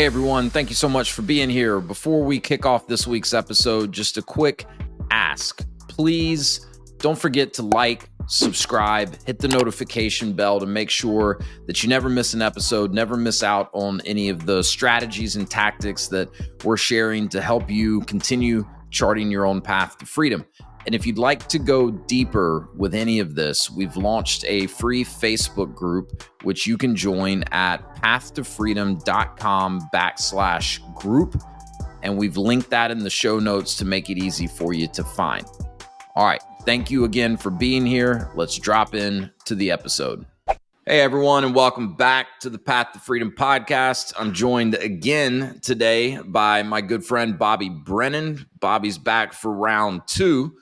Hey everyone, thank you so much for being here. Before we kick off this week's episode, just a quick ask. Please don't forget to like, subscribe, hit the notification bell to make sure that you never miss an episode, never miss out on any of the strategies and tactics that we're sharing to help you continue charting your own path to freedom. And if you'd like to go deeper with any of this, we've launched a free Facebook group, which you can join at pathtofreedom.com/group. And we've linked that in the show notes to make it easy for you to find. All right. Thank you again for being here. Let's drop in to the episode. Hey, everyone, and welcome back to the Path to Freedom podcast. I'm joined again today by my good friend, Bobby Brennan. Bobby's back for round two.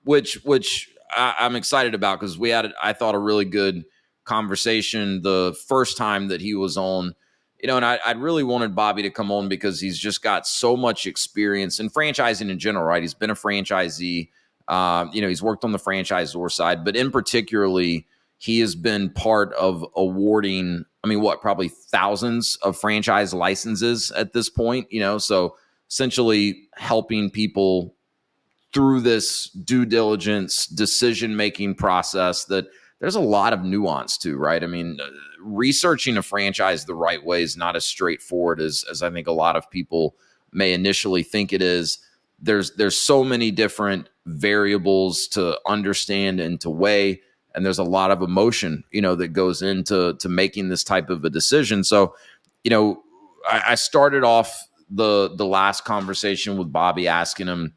Which I'm excited about because we had, I thought, a really good conversation the first time that he was on, and I really wanted Bobby to come on because he's just got so much experience in franchising in general, right? He's been a franchisee, he's worked on the franchisor side, but in particularly, he has been part of awarding, probably thousands of franchise licenses at this point, so essentially helping people through this due diligence decision-making process that there's a lot of nuance to, right? Researching a franchise the right way is not as straightforward as I think a lot of people may initially think it is. There's so many different variables to understand and to weigh, and there's a lot of emotion, that goes into making this type of a decision. So, I started off the last conversation with Bobby asking him,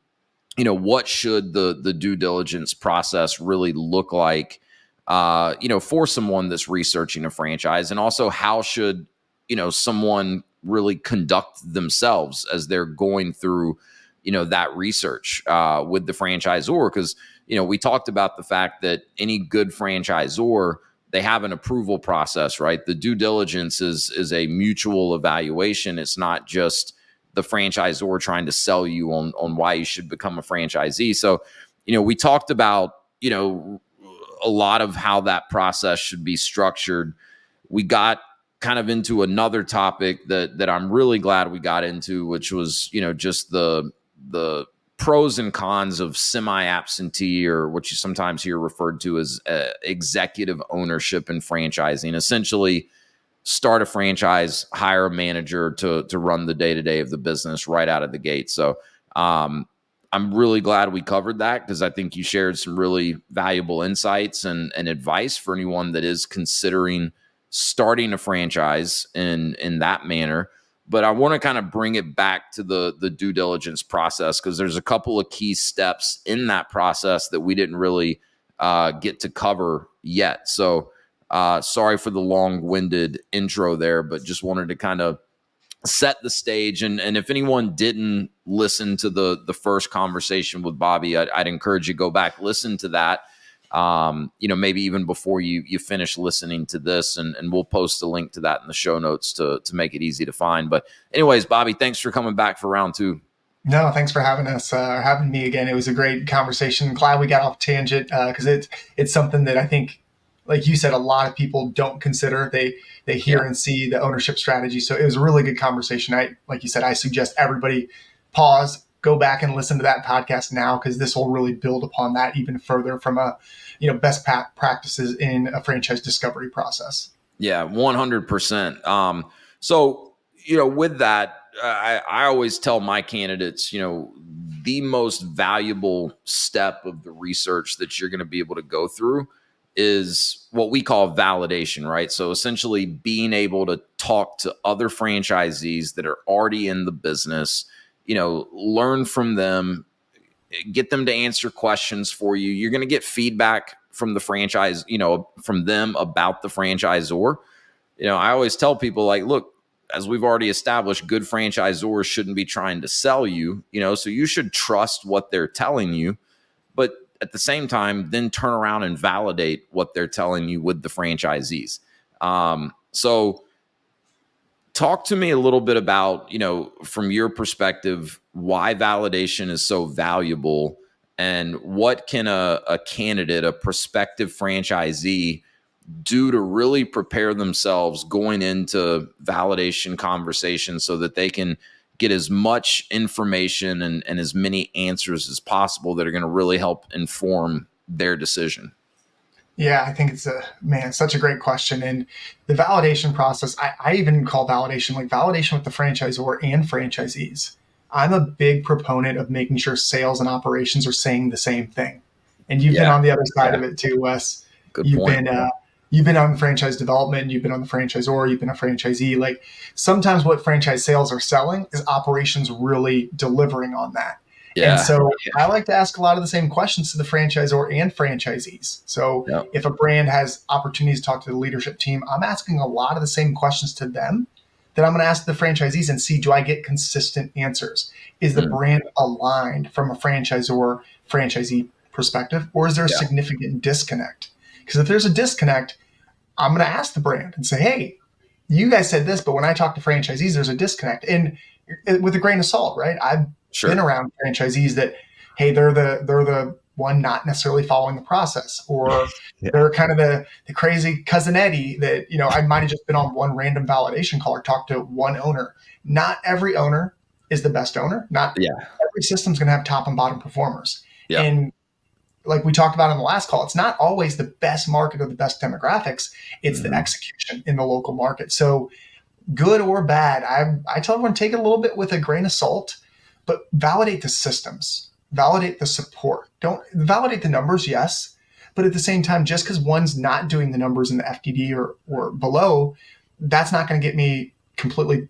what should the due diligence process really look like, for someone that's researching a franchise? And also, how should, someone really conduct themselves as they're going through, that research with the franchisor? Because, we talked about the fact that any good franchisor, they have an approval process, right? The due diligence is a mutual evaluation. It's not just the franchisor trying to sell you on why you should become a franchisee. So, we talked about, a lot of how that process should be structured. We got kind of into another topic that I'm really glad we got into, which was, just the pros and cons of semi-absentee, or what you sometimes hear referred to as executive ownership in franchising. Essentially, start a franchise, hire a manager to run the day-to-day of the business right out of the gate. So I'm really glad we covered that, because I think you shared some really valuable insights and advice for anyone that is considering starting a franchise in that manner. But I want to kind of bring it back to the due diligence process, because there's a couple of key steps in that process that we didn't really get to cover yet. So sorry for the long-winded intro there, but just wanted to kind of set the stage. And if anyone didn't listen to the first conversation with Bobby, I'd encourage you to go back, listen to that, maybe even before you finish listening to this, and we'll post a link to that in the show notes to make it easy to find. But anyways, Bobby, thanks for coming back for round two. No, thanks for having us, having me again. It was a great conversation. Glad we got off tangent, because it's something that I think, like you said, a lot of people don't consider. They hear and see the ownership strategy. So it was a really good conversation. Like you said, I suggest everybody pause, go back and listen to that podcast now, because this will really build upon that even further from best practices in a franchise discovery process. Yeah, 100%. So, with that, I always tell my candidates, the most valuable step of the research that you're going to be able to go through is what we call validation, right? So essentially being able to talk to other franchisees that are already in the business, learn from them, get them to answer questions for you. You're going to get feedback from the franchise, from them about the franchisor. I always tell people, like, look, as we've already established, good franchisors shouldn't be trying to sell you, so you should trust what they're telling you. But at the same time, then turn around and validate what they're telling you with the franchisees. So talk to me a little bit about, from your perspective, why validation is so valuable, and what can a candidate, a prospective franchisee, do to really prepare themselves going into validation conversations so that they can get as much information and as many answers as possible that are going to really help inform their decision? Yeah, I think it's such a great question. And the validation process, I even call validation like validation with the franchisor and franchisees. I'm a big proponent of making sure sales and operations are saying the same thing. And you've been Yeah. on the other side Yeah. of it too, Wes. Good You've point. you've been on franchise development, you've been on the franchisor, you've been a franchisee. Like sometimes what franchise sales are selling is operations really delivering on that. Yeah. And so I like to ask a lot of the same questions to the franchisor and franchisees. So Yep. if a brand has opportunities to talk to the leadership team, I'm asking a lot of the same questions to them that I'm going to ask the franchisees and see, do I get consistent answers? Is the brand aligned from a franchisor franchisee perspective, or is there a Yeah. significant disconnect? Because if there's a disconnect, I'm going to ask the brand and say, hey, you guys said this, but when I talk to franchisees, there's a disconnect. And with a grain of salt, right? I've been around franchisees that, hey, they're the one not necessarily following the process, or they're kind of the crazy cousin Eddie that, I might have just been on one random validation call or talked to one owner. Not every owner is the best owner. Not every system's going to have top and bottom performers. Yeah. And like we talked about in the last call, it's not always the best market or the best demographics. It's the execution in the local market. So good or bad, I tell everyone, take it a little bit with a grain of salt, but validate the systems, validate the support. Don't validate the numbers, yes, but at the same time, just because one's not doing the numbers in the FDD or below, that's not going to get me completely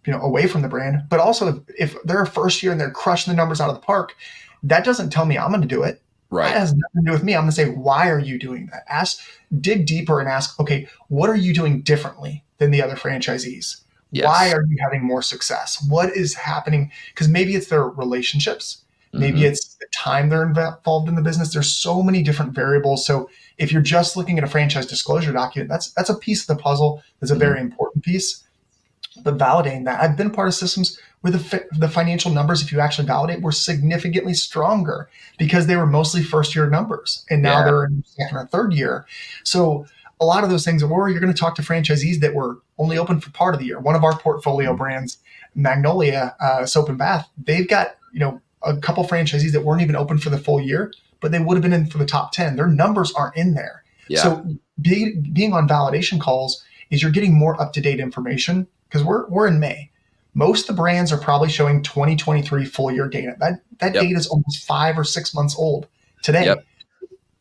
away from the brand. But also, if they're a first year and they're crushing the numbers out of the park, that doesn't tell me I'm going to do it. Right. That has nothing to do with me. I'm going to say, why are you doing that? Dig deeper and ask, okay, what are you doing differently than the other franchisees? Yes. Why are you having more success? What is happening? Because maybe it's their relationships. Maybe it's the time they're involved in the business. There's so many different variables. So if you're just looking at a franchise disclosure document, that's a piece of the puzzle. That's a very important piece. But validating that, I've been part of systems where the financial numbers, if you actually validate, were significantly stronger because they were mostly first year numbers, and now they're in second or third year. So a lot of those things, or you're going to talk to franchisees that were only open for part of the year. One of our portfolio brands, Magnolia Soap and Bath, they've got a couple franchisees that weren't even open for the full year, but they would have been in for the top 10. Their numbers aren't in there. Yeah. So being on validation calls is you're getting more up-to-date information. Because we're in May. Most of the brands are probably showing 2023 full year data. That data is almost 5 or 6 months old today.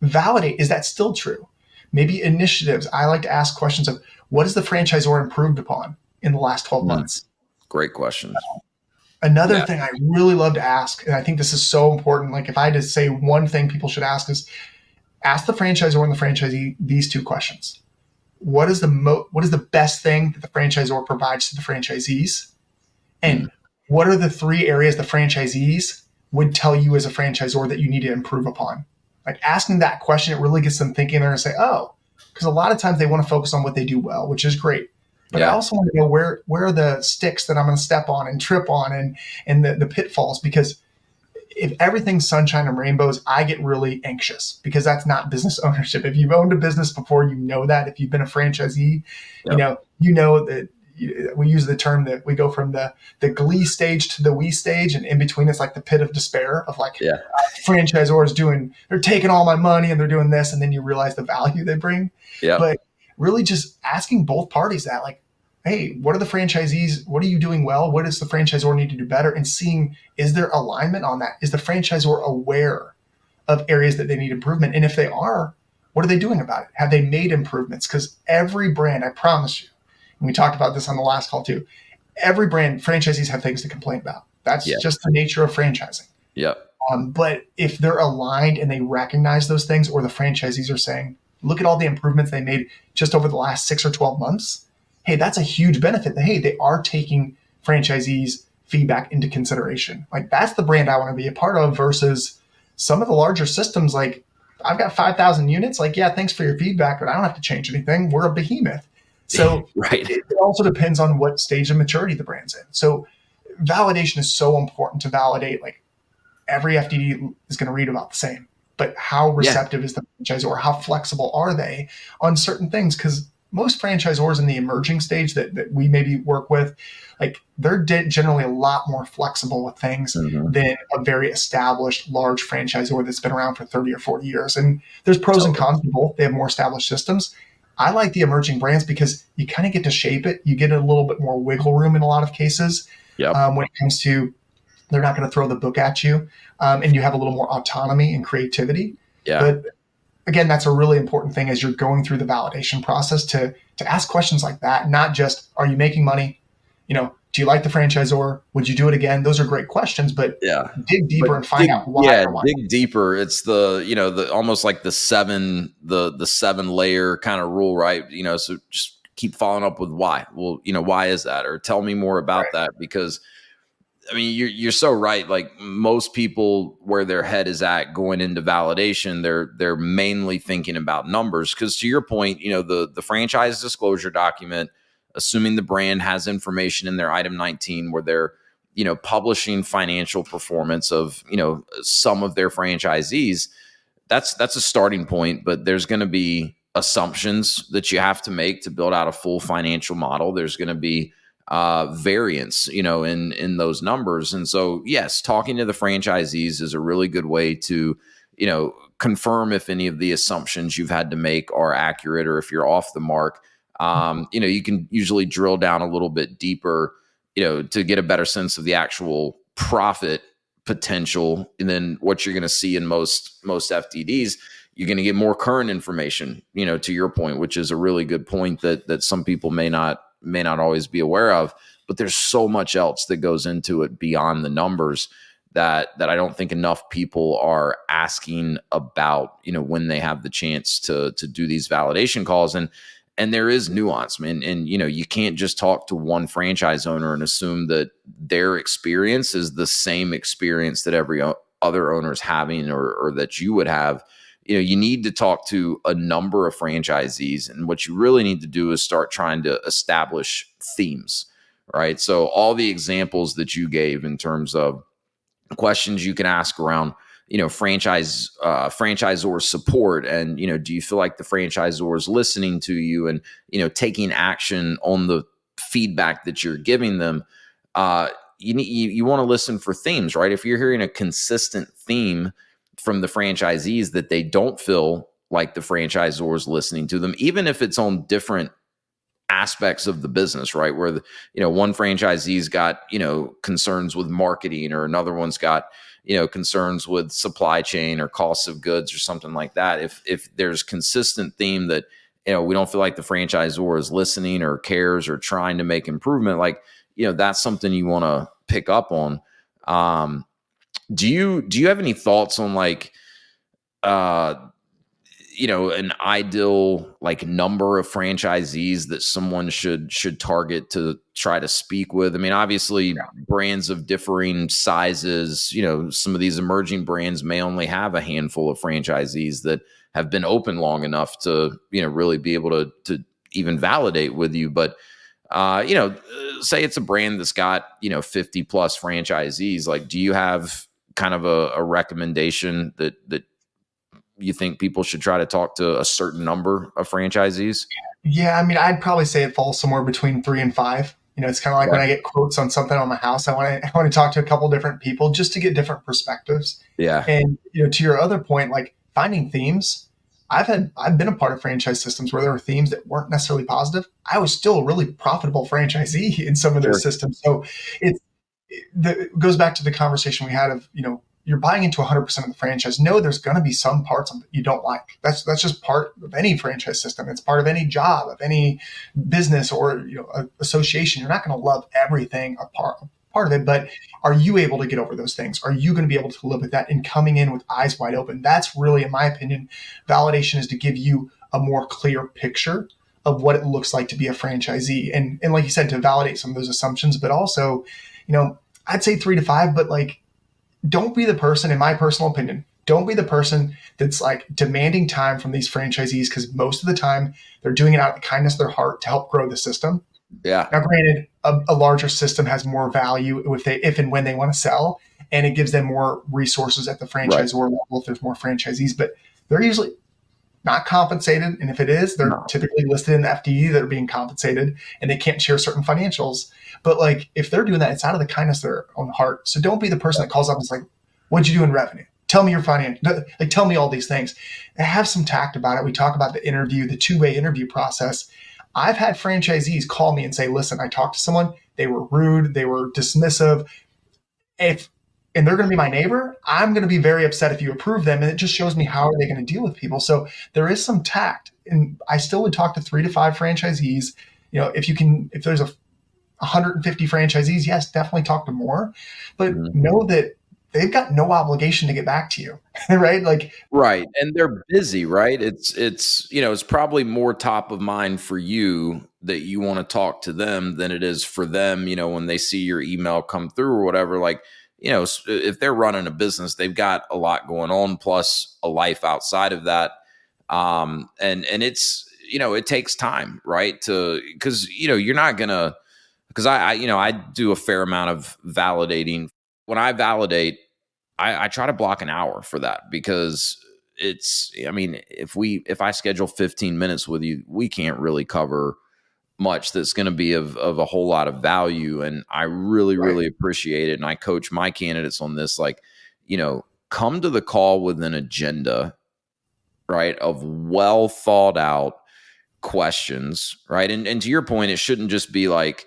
Validate, is that still true? Maybe initiatives. I like to ask questions of what has the franchisor improved upon in the last 12 months? Great question. Another thing I really love to ask, and I think this is so important, like if I had to say one thing people should ask is ask the franchisor and the franchisee these two questions. What is the best thing that the franchisor provides to the franchisees? And what are the 3 areas the franchisees would tell you as a franchisor that you need to improve upon? Like asking that question, it really gets them thinking there and say, oh, because a lot of times they want to focus on what they do well, which is great. But I also want to know where are the sticks that I'm going to step on and trip on and the pitfalls, because if everything's sunshine and rainbows, I get really anxious because that's not business ownership. If you've owned a business before, that. If you've been a franchisee, you know that we use the term that we go from the glee stage to the we stage, and in between it's like the pit of despair of like franchisors they're taking all my money and they're doing this, and then you realize the value they bring. But really just asking both parties that, like, hey, what are the franchisees? What are you doing well? What does the franchisor need to do better? And seeing, is there alignment on that? Is the franchisor aware of areas that they need improvement? And if they are, what are they doing about it? Have they made improvements? Because every brand, I promise you, and we talked about this on the last call too, every brand, franchisees have things to complain about. That's just the nature of franchising. But if they're aligned and they recognize those things, or the franchisees are saying, look at all the improvements they made just over the last 6 or 12 months, hey, that's a huge benefit. That, hey, they are taking franchisees' feedback into consideration. Like, that's the brand I want to be a part of versus some of the larger systems. Like, I've got 5,000 units. Like, yeah, thanks for your feedback, but I don't have to change anything. We're a behemoth. So it also depends on what stage of maturity the brand's in. So validation is so important to validate. Like, every FDD is going to read about the same, but how Yeah. receptive is the franchisor? How flexible are they on certain things? Because most franchisors in the emerging stage that we maybe work with, like they're generally a lot more flexible with things Mm-hmm. than a very established large franchisor that's been around for 30 or 40 years. And there's pros and Totally. cons to both. They have more established systems. I like the emerging brands because you kind of get to shape it. You get a little bit more wiggle room in a lot of cases Yep. when it comes to they're not going to throw the book at you, and you have a little more autonomy and creativity. Yeah. But again, that's a really important thing as you're going through the validation process to ask questions like that, not just, are you making money? Do you like the franchisor? Would you do it again? Those are great questions, but Yeah. dig But deeper and find out why or why. dig deeper. It's the almost like the seven layer kind of rule, right? So just keep following up with why. Well, why is that? Or tell me more about Right. that, because I mean, you're so right. Like most people, where their head is at going into validation, they're mainly thinking about numbers. Because to your point, the franchise disclosure document, assuming the brand has information in their item 19, where they're publishing financial performance of some of their franchisees, that's a starting point. But there's going to be assumptions that you have to make to build out a full financial model. There's going to be variance, in those numbers. And so, yes, talking to the franchisees is a really good way to, confirm if any of the assumptions you've had to make are accurate, or if you're off the mark. You can usually drill down a little bit deeper, to get a better sense of the actual profit potential. And then what you're going to see in most FTDs, you're going to get more current information, to your point, which is a really good point that some people may not always be aware of. But there's so much else that goes into it beyond the numbers that I don't think enough people are asking about, when they have the chance to do these validation calls. And there is nuance, man. And you can't just talk to one franchise owner and assume that their experience is the same experience that every other owner is having, or that you would have. You need to talk to a number of franchisees, and what you really need to do is start trying to establish themes, right? So all the examples that you gave in terms of questions you can ask around, franchisor support, and do you feel like the franchisor is listening to you and taking action on the feedback that you're giving them. You want to listen for themes, right? If you're hearing a consistent theme from the franchisees that they don't feel like the franchisor is listening to them, even if it's on different aspects of the business, right? Where one franchisee's got concerns with marketing, or another one's got concerns with supply chain or costs of goods or something like that. If there's consistent theme that we don't feel like the franchisor is listening or cares or trying to make improvement, like that's something you want to pick up on. Do you have any thoughts on like an ideal like number of franchisees that someone should target to try to speak with? I mean, obviously brands of differing sizes, some of these emerging brands may only have a handful of franchisees that have been open long enough to, really be able to even validate with you. But, say it's a brand that's got, 50 plus franchisees. Like, do you have kind of a recommendation that you think people should try to talk to a certain number of franchisees? Yeah, I mean, I'd probably say it falls somewhere between 3 and 5. It's kind of like when I get quotes on something on my house, I want to talk to a couple different people just to get different perspectives. Yeah, And to your other point, like finding themes, I've been a part of franchise systems where there were themes that weren't necessarily positive. I was still a really profitable franchisee in some of sure. those systems. So it goes back to the conversation we had of, you're buying into 100% of the franchise. No, there's going to be some parts of it you don't like. That's just part of any franchise system. It's part of any job, of any business or association. You're not going to love everything part of it, but are you able to get over those things? Are you going to be able to live with that and coming in with eyes wide open? That's really, in my opinion, validation is to give you a more clear picture of what it looks like to be a franchisee. And like you said, to validate some of those assumptions, but also, I'd say 3 to 5, but like, don't be the person, in my personal opinion, don't be the person that's like demanding time from these franchisees, because most of the time they're doing it out of the kindness of their heart to help grow the system. Yeah. Now, granted, a larger system has more value if and when they want to sell. and it gives them more resources at the Right. franchisor level if there's more franchisees. But they're usually not compensated, and if it is, they're No. typically listed in the FDE that are being compensated, and they can't share certain financials. But like if they're doing that, it's out of the kindness of their own heart. So don't be the person that calls up and is like, "What'd you do in revenue? Tell me your financial. Like tell me all these things." And have some tact about it. We talk about the interview, the two-way interview process. I've had franchisees call me and say, "Listen, I talked to someone. They were rude. They were dismissive. If and they're going to be my neighbor, I'm going to be very upset if you approve them." And it just shows me how are they going to deal with people. So there is some tact, and I still would talk to 3 to 5 franchisees. If there's 150 franchisees, yes, definitely talk to more, but know that they've got no obligation to get back to you, right? Like, Right. And they're busy, right? It's probably more top of mind for you that you want to talk to them than it is for them, when they see your email come through or whatever. Like, if they're running a business, they've got a lot going on, plus a life outside of that. And it's, it takes time, right? Because you're not gonna, because I do a fair amount of validating. When I validate, I try to block an hour for that, because if I schedule 15 minutes with you, we can't really cover much that's going to be of a whole lot of value. And I really, right, really appreciate it. And I coach my candidates on this, like, come to the call with an agenda, right, of well thought out questions, right? And to your point, it shouldn't just be like,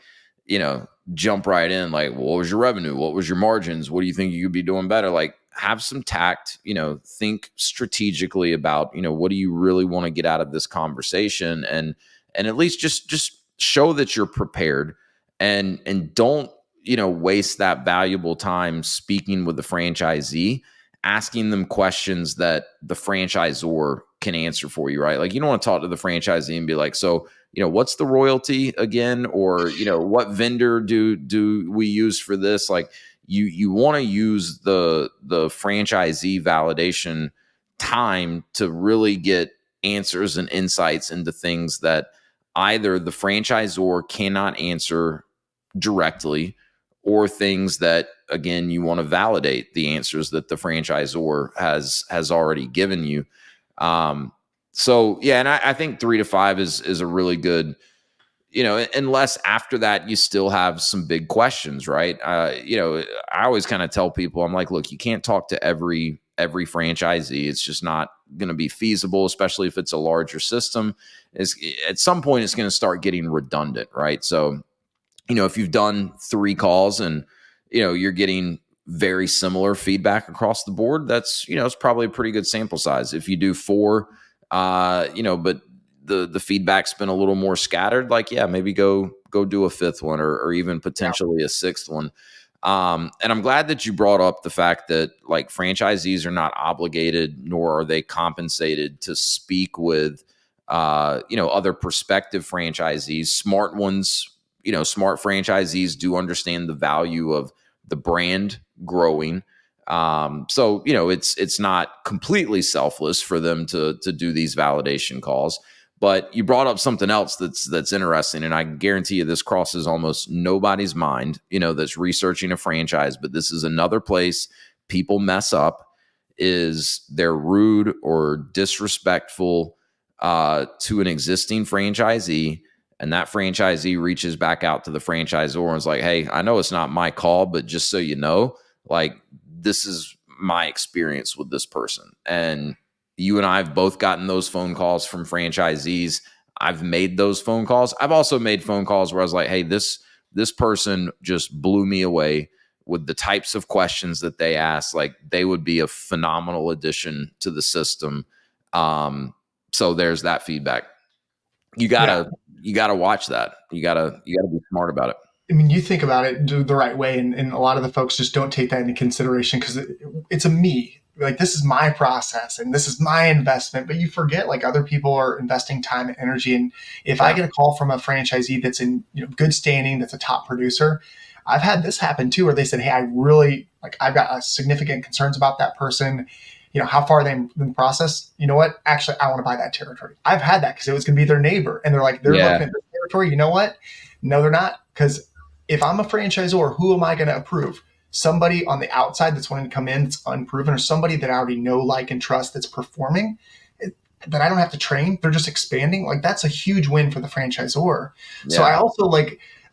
jump right in, like, well, what was your revenue? What was your margins? What do you think you could be doing better? Like, have some tact, think strategically about, what do you really want to get out of this conversation? And at least just show that you're prepared, and don't, waste that valuable time speaking with the franchisee, asking them questions that the franchisor can answer for you, right? Like, you don't want to talk to the franchisee and be like, so, what's the royalty again? Or, what vendor do we use for this? Like, you want to use the franchisee validation time to really get answers and insights into things that either the franchisor cannot answer directly, or things that, again, you want to validate the answers that the franchisor has already given you. So yeah, and I think 3 to 5 is a really good, unless after that you still have some big questions, right? I always kind of tell people, I'm like, look, you can't talk to every franchisee. It's just not going to be feasible, especially if it's a larger system. At some point it's going to start getting redundant, right? So, if you've done 3 calls and, you're getting very similar feedback across the board, that's, it's probably a pretty good sample size. If you do 4, but the feedback's been a little more scattered, like, yeah, maybe go do a 5th one, or even potentially a 6th one. And I'm glad that you brought up the fact that, like, franchisees are not obligated, nor are they compensated to speak with, other prospective franchisees. Smart ones, smart franchisees do understand the value of the brand growing. So, it's not completely selfless for them to do these validation calls. But you brought up something else that's interesting, and I guarantee you this crosses almost nobody's mind, that's researching a franchise. But this is another place people mess up, is they're rude or disrespectful to an existing franchisee, and that franchisee reaches back out to the franchisor and is like, hey, I know it's not my call, but just so you know, like, this is my experience with this person. And you and I have both gotten those phone calls from franchisees. I've made those phone calls. I've also made phone calls where I was like, hey, this person just blew me away with the types of questions that they ask. Like, they would be a phenomenal addition to the system. So there's that feedback. You yeah. gotta watch that. You gotta be smart about it. I mean, you think about it the right way, and a lot of the folks just don't take that into consideration because it's a me. Like, this is my process and this is my investment, but you forget, like, other people are investing time and energy. And if I get a call from a franchisee that's in good standing, that's a top producer, I've had this happen too, where they said, hey, I really, like, I've got significant concerns about that person. How far are they in the process? You know what? Actually, I want to buy that territory. I've had that because it was going to be their neighbor. And they're like, they're looking at this territory. You know what? No, they're not. Because if I'm a franchisor, who am I going to approve? somebody on the outside that's wanting to come in that's unproven, or somebody that I already know, like, and trust that's performing, that I don't have to train. They're just expanding. Like, that's a huge win for the franchisor. So I also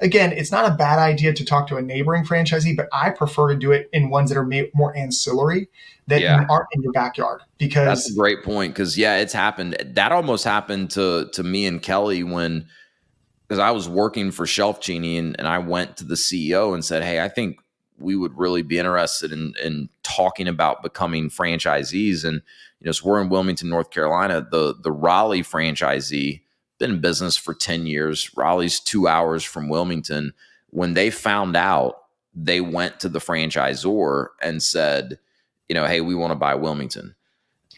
again, it's not a bad idea to talk to a neighboring franchisee, but I prefer to do it in ones that are more ancillary that aren't in your backyard. Because that's a great point. Because it's happened. That almost happened to me and Kelly because I was working for Shelf Genie and I went to the CEO and said, hey, I think we would really be interested in talking about becoming franchisees. And, so we're in Wilmington, North Carolina. The Raleigh franchisee, been in business for 10 years. Raleigh's 2 hours from Wilmington. When they found out, they went to the franchisor and said, hey, we want to buy Wilmington.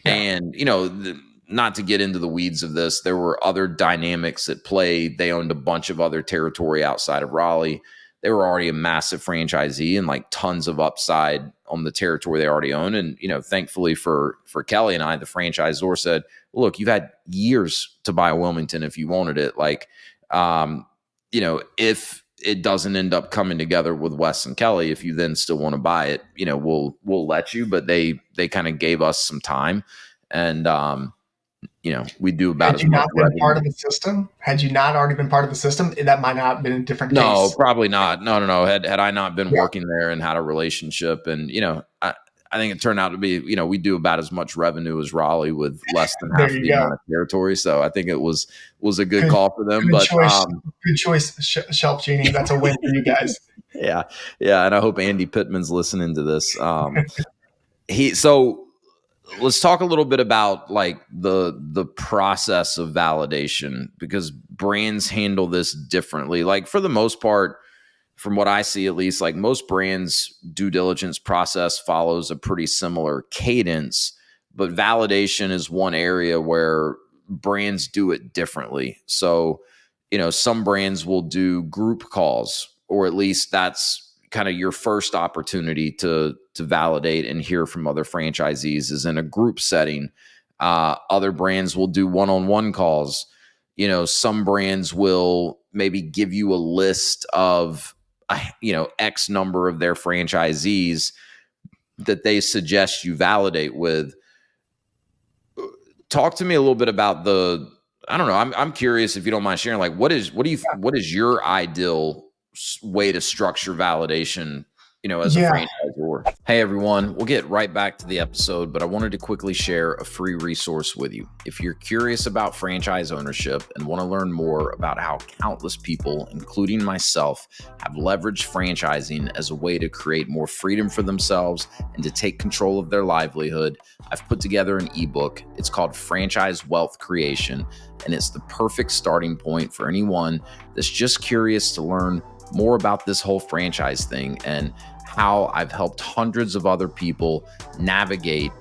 Yeah. And, not to get into the weeds of this, there were other dynamics at play. They owned a bunch of other territory outside of Raleigh. They were already a massive franchisee and like tons of upside on the territory they already own. And, thankfully for Kelly and I, the franchisor said, well, look, you've had years to buy Wilmington if you wanted it. Like, if it doesn't end up coming together with Wes and Kelly, if you then still want to buy it, we'll let you. But they kind of gave us some time. And, we do about as much revenue. Part of the system? Had you not already been part of the system, that might not have been a different case. No, probably not. No. Had I not been working there and had a relationship, and I think it turned out to be, we do about as much revenue as Raleigh with less than half the amount of territory. So I think it was a good call for them. Good choice, Shelf Genie. That's a win for you guys. Yeah, and I hope Andy Pittman's listening to this. So let's talk a little bit about like the process of validation, because brands handle this differently. Like for the most part, from what I see, at least, like most brands' due diligence process follows a pretty similar cadence, but validation is one area where brands do it differently. So, some brands will do group calls, or at least that's kind of your first opportunity to validate and hear from other franchisees is in a group setting. Other brands will do one-on-one calls. Some brands will maybe give you a list of, X number of their franchisees that they suggest you validate with. Talk to me a little bit about I don't know. I'm curious if you don't mind sharing, like, what is your ideal way to structure validation, as a franchisor? Hey everyone, we'll get right back to the episode, but I wanted to quickly share a free resource with you. If you're curious about franchise ownership and want to learn more about how countless people, including myself, have leveraged franchising as a way to create more freedom for themselves and to take control of their livelihood, I've put together an ebook. It's called Franchise Wealth Creation, and it's the perfect starting point for anyone that's just curious to learn more about this whole franchise thing and how I've helped hundreds of other people navigate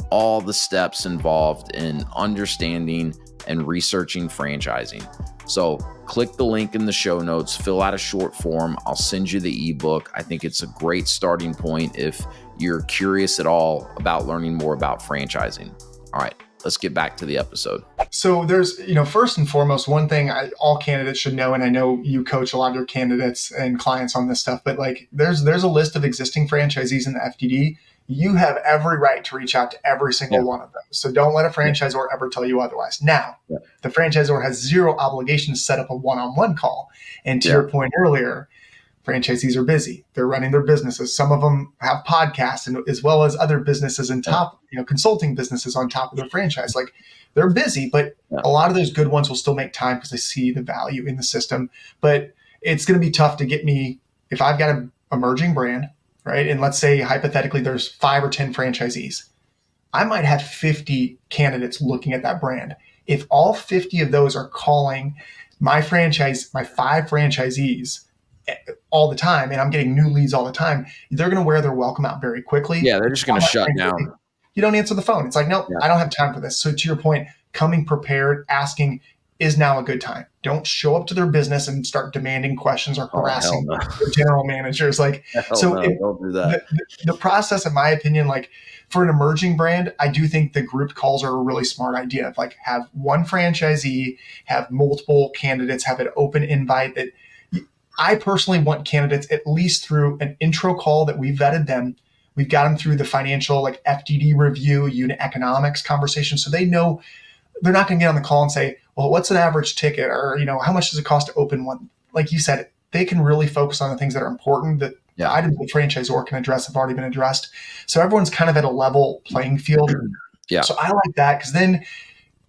all the steps involved in understanding and researching franchising. So click the link in the show notes, fill out a short form. I'll send you the ebook. I think it's a great starting point if you're curious at all about learning more about franchising. All right, let's get back to the episode. So there's, first and foremost, one thing all candidates should know, and I know you coach a lot of your candidates and clients on this stuff, but like there's a list of existing franchisees in the FDD. You have every right to reach out to every single one of them. So don't let a franchisor ever tell you otherwise. Now, the franchisor has zero obligation to set up a one-on-one call. And to your point earlier, franchisees are busy. They're running their businesses. Some of them have podcasts, and as well as other businesses and consulting businesses on top of their franchise. Like, they're busy, but a lot of those good ones will still make time because they see the value in the system. But it's going to be tough to get me, if I've got an emerging brand, right? And let's say hypothetically there's 5 or 10 franchisees. I might have 50 candidates looking at that brand. If all 50 of those are calling my 5 franchisees all the time, and I'm getting new leads all the time, they're going to wear their welcome out very quickly. Yeah, they're just going to shut down. You don't answer the phone. It's like, no, I don't have time for this. So to your point, coming prepared, asking, is now a good time? Don't show up to their business and start demanding questions or harassing the general managers. Like, don't do that. The process, in my opinion, like for an emerging brand, I do think the group calls are a really smart idea. Of like, have one franchisee, have multiple candidates, have an open invite that I personally want candidates at least through an intro call that we vetted them. We've got them through the financial, like FDD review, unit economics conversation. So they know they're not going to get on the call and say, well, what's an average ticket? Or, how much does it cost to open one? Like you said, they can really focus on the things that are important that the items the franchisor can address have already been addressed. So everyone's kind of at a level playing field. Yeah. So I like that because then,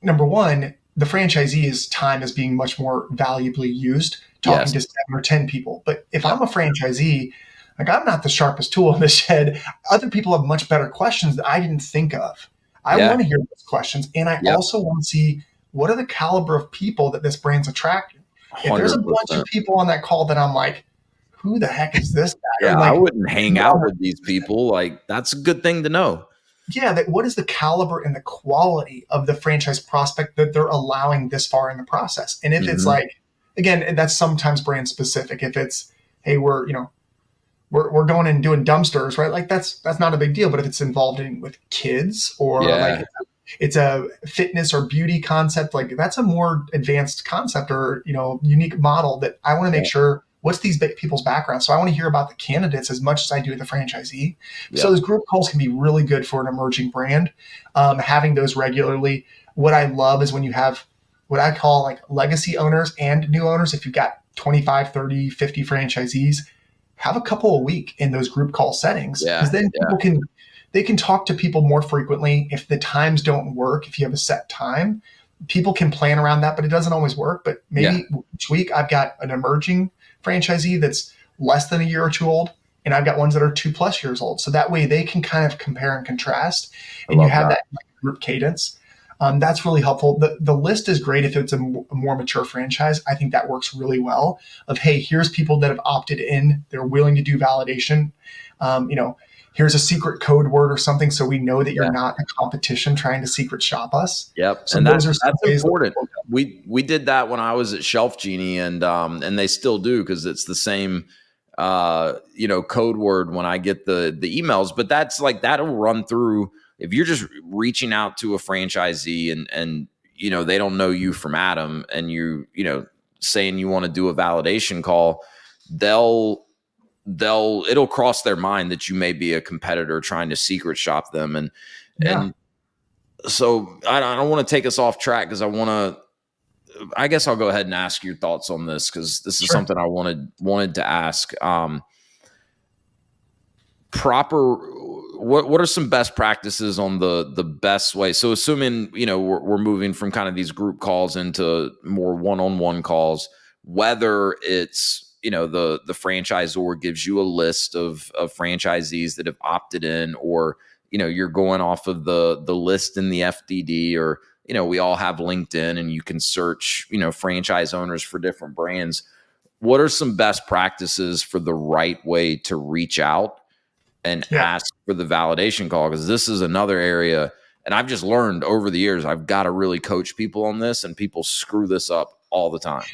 number one, the franchisee's time is being much more valuably used talking to 7 or 10 people. But if I'm a franchisee, like I'm not the sharpest tool in the shed. Other people have much better questions that I didn't think of. I want to hear those questions. And I also want to see what are the caliber of people that this brand's attracting. If there's a bunch of people on that call that I'm like, who the heck is this guy? Yeah, like, I wouldn't hang out with these people. Like, that's a good thing to know. Yeah, what is the caliber and the quality of the franchise prospect that they're allowing this far in the process? And if it's like, again, that's sometimes brand specific. If it's, hey, we're going and doing dumpsters, right? Like that's not a big deal. But if it's involved in with kids or like it's a fitness or beauty concept, like that's a more advanced concept or, unique model that I want to make sure what's these people's background. So I want to hear about the candidates as much as I do the franchisee. So those group calls can be really good for an emerging brand. Having those regularly. What I love is when you have what I call like legacy owners and new owners. If you've got 25, 30, 50 franchisees, have a couple a week in those group call settings because then people can talk to people more frequently. If the times don't work, if you have a set time, people can plan around that, but it doesn't always work. But maybe each week I've got an emerging franchisee that's less than a year or two old, and I've got ones that are 2+ years old. So that way they can kind of compare and contrast, and you have that group cadence. That's really helpful. The list is great if it's a more mature franchise. I think that works really well. Of hey, here's people that have opted in. They're willing to do validation. Here's a secret code word or something, so we know that you're not a competition trying to secret shop us. Yep, so and that's important. We did that when I was at Shelf Genie, and they still do because it's the same code word when I get the emails. But that's like that'll run through. If you're just reaching out to a franchisee and they don't know you from Adam, and you saying you want to do a validation call, it'll cross their mind that you may be a competitor trying to secret shop them. And so I don't want to take us off track because I guess I'll go ahead and ask your thoughts on this because this is something I wanted to ask. What are some best practices on the best way? So assuming, we're moving from kind of these group calls into more one-on-one calls, whether it's, the franchisor gives you a list of franchisees that have opted in, or, you're going off of the list in the FDD, or, we all have LinkedIn and you can search, franchise owners for different brands. What are some best practices for the right way to reach out and ask for the validation call? Because this is another area, and I've just learned over the years, I've got to really coach people on this, and people screw this up all the time.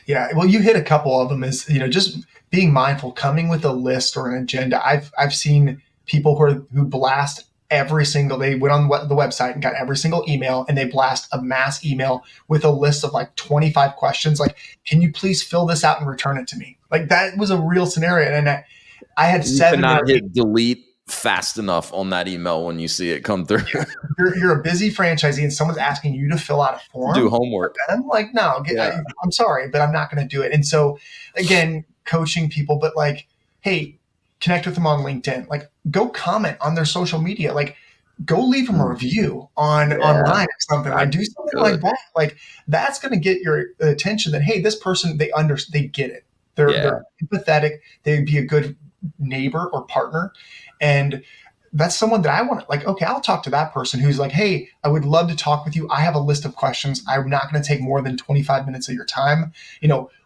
Yeah, well, you hit a couple of them. Is just being mindful, coming with a list or an agenda. I've seen people who blast every single. They went on the website and got every single email, and they blast a mass email with a list of like 25 questions. Like, can you please fill this out and return it to me? Like that was a real scenario, and I had 7 or 8. Hit delete fast enough on that email when you see it come through. You're a busy franchisee and someone's asking you to fill out a form. Do homework. And I'm like, no, I'm sorry, but I'm not going to do it. And so again, coaching people, but like, hey, connect with them on LinkedIn. Like go comment on their social media. Like go leave them a review online or something. Like do something like that. Like that's going to get your attention that, hey, this person, they get it. They're empathetic. They'd be a good neighbor or partner. And that's someone that I want to like, okay, I'll talk to that person who's like, hey, I would love to talk with you. I have a list of questions. I'm not going to take more than 25 minutes of your time.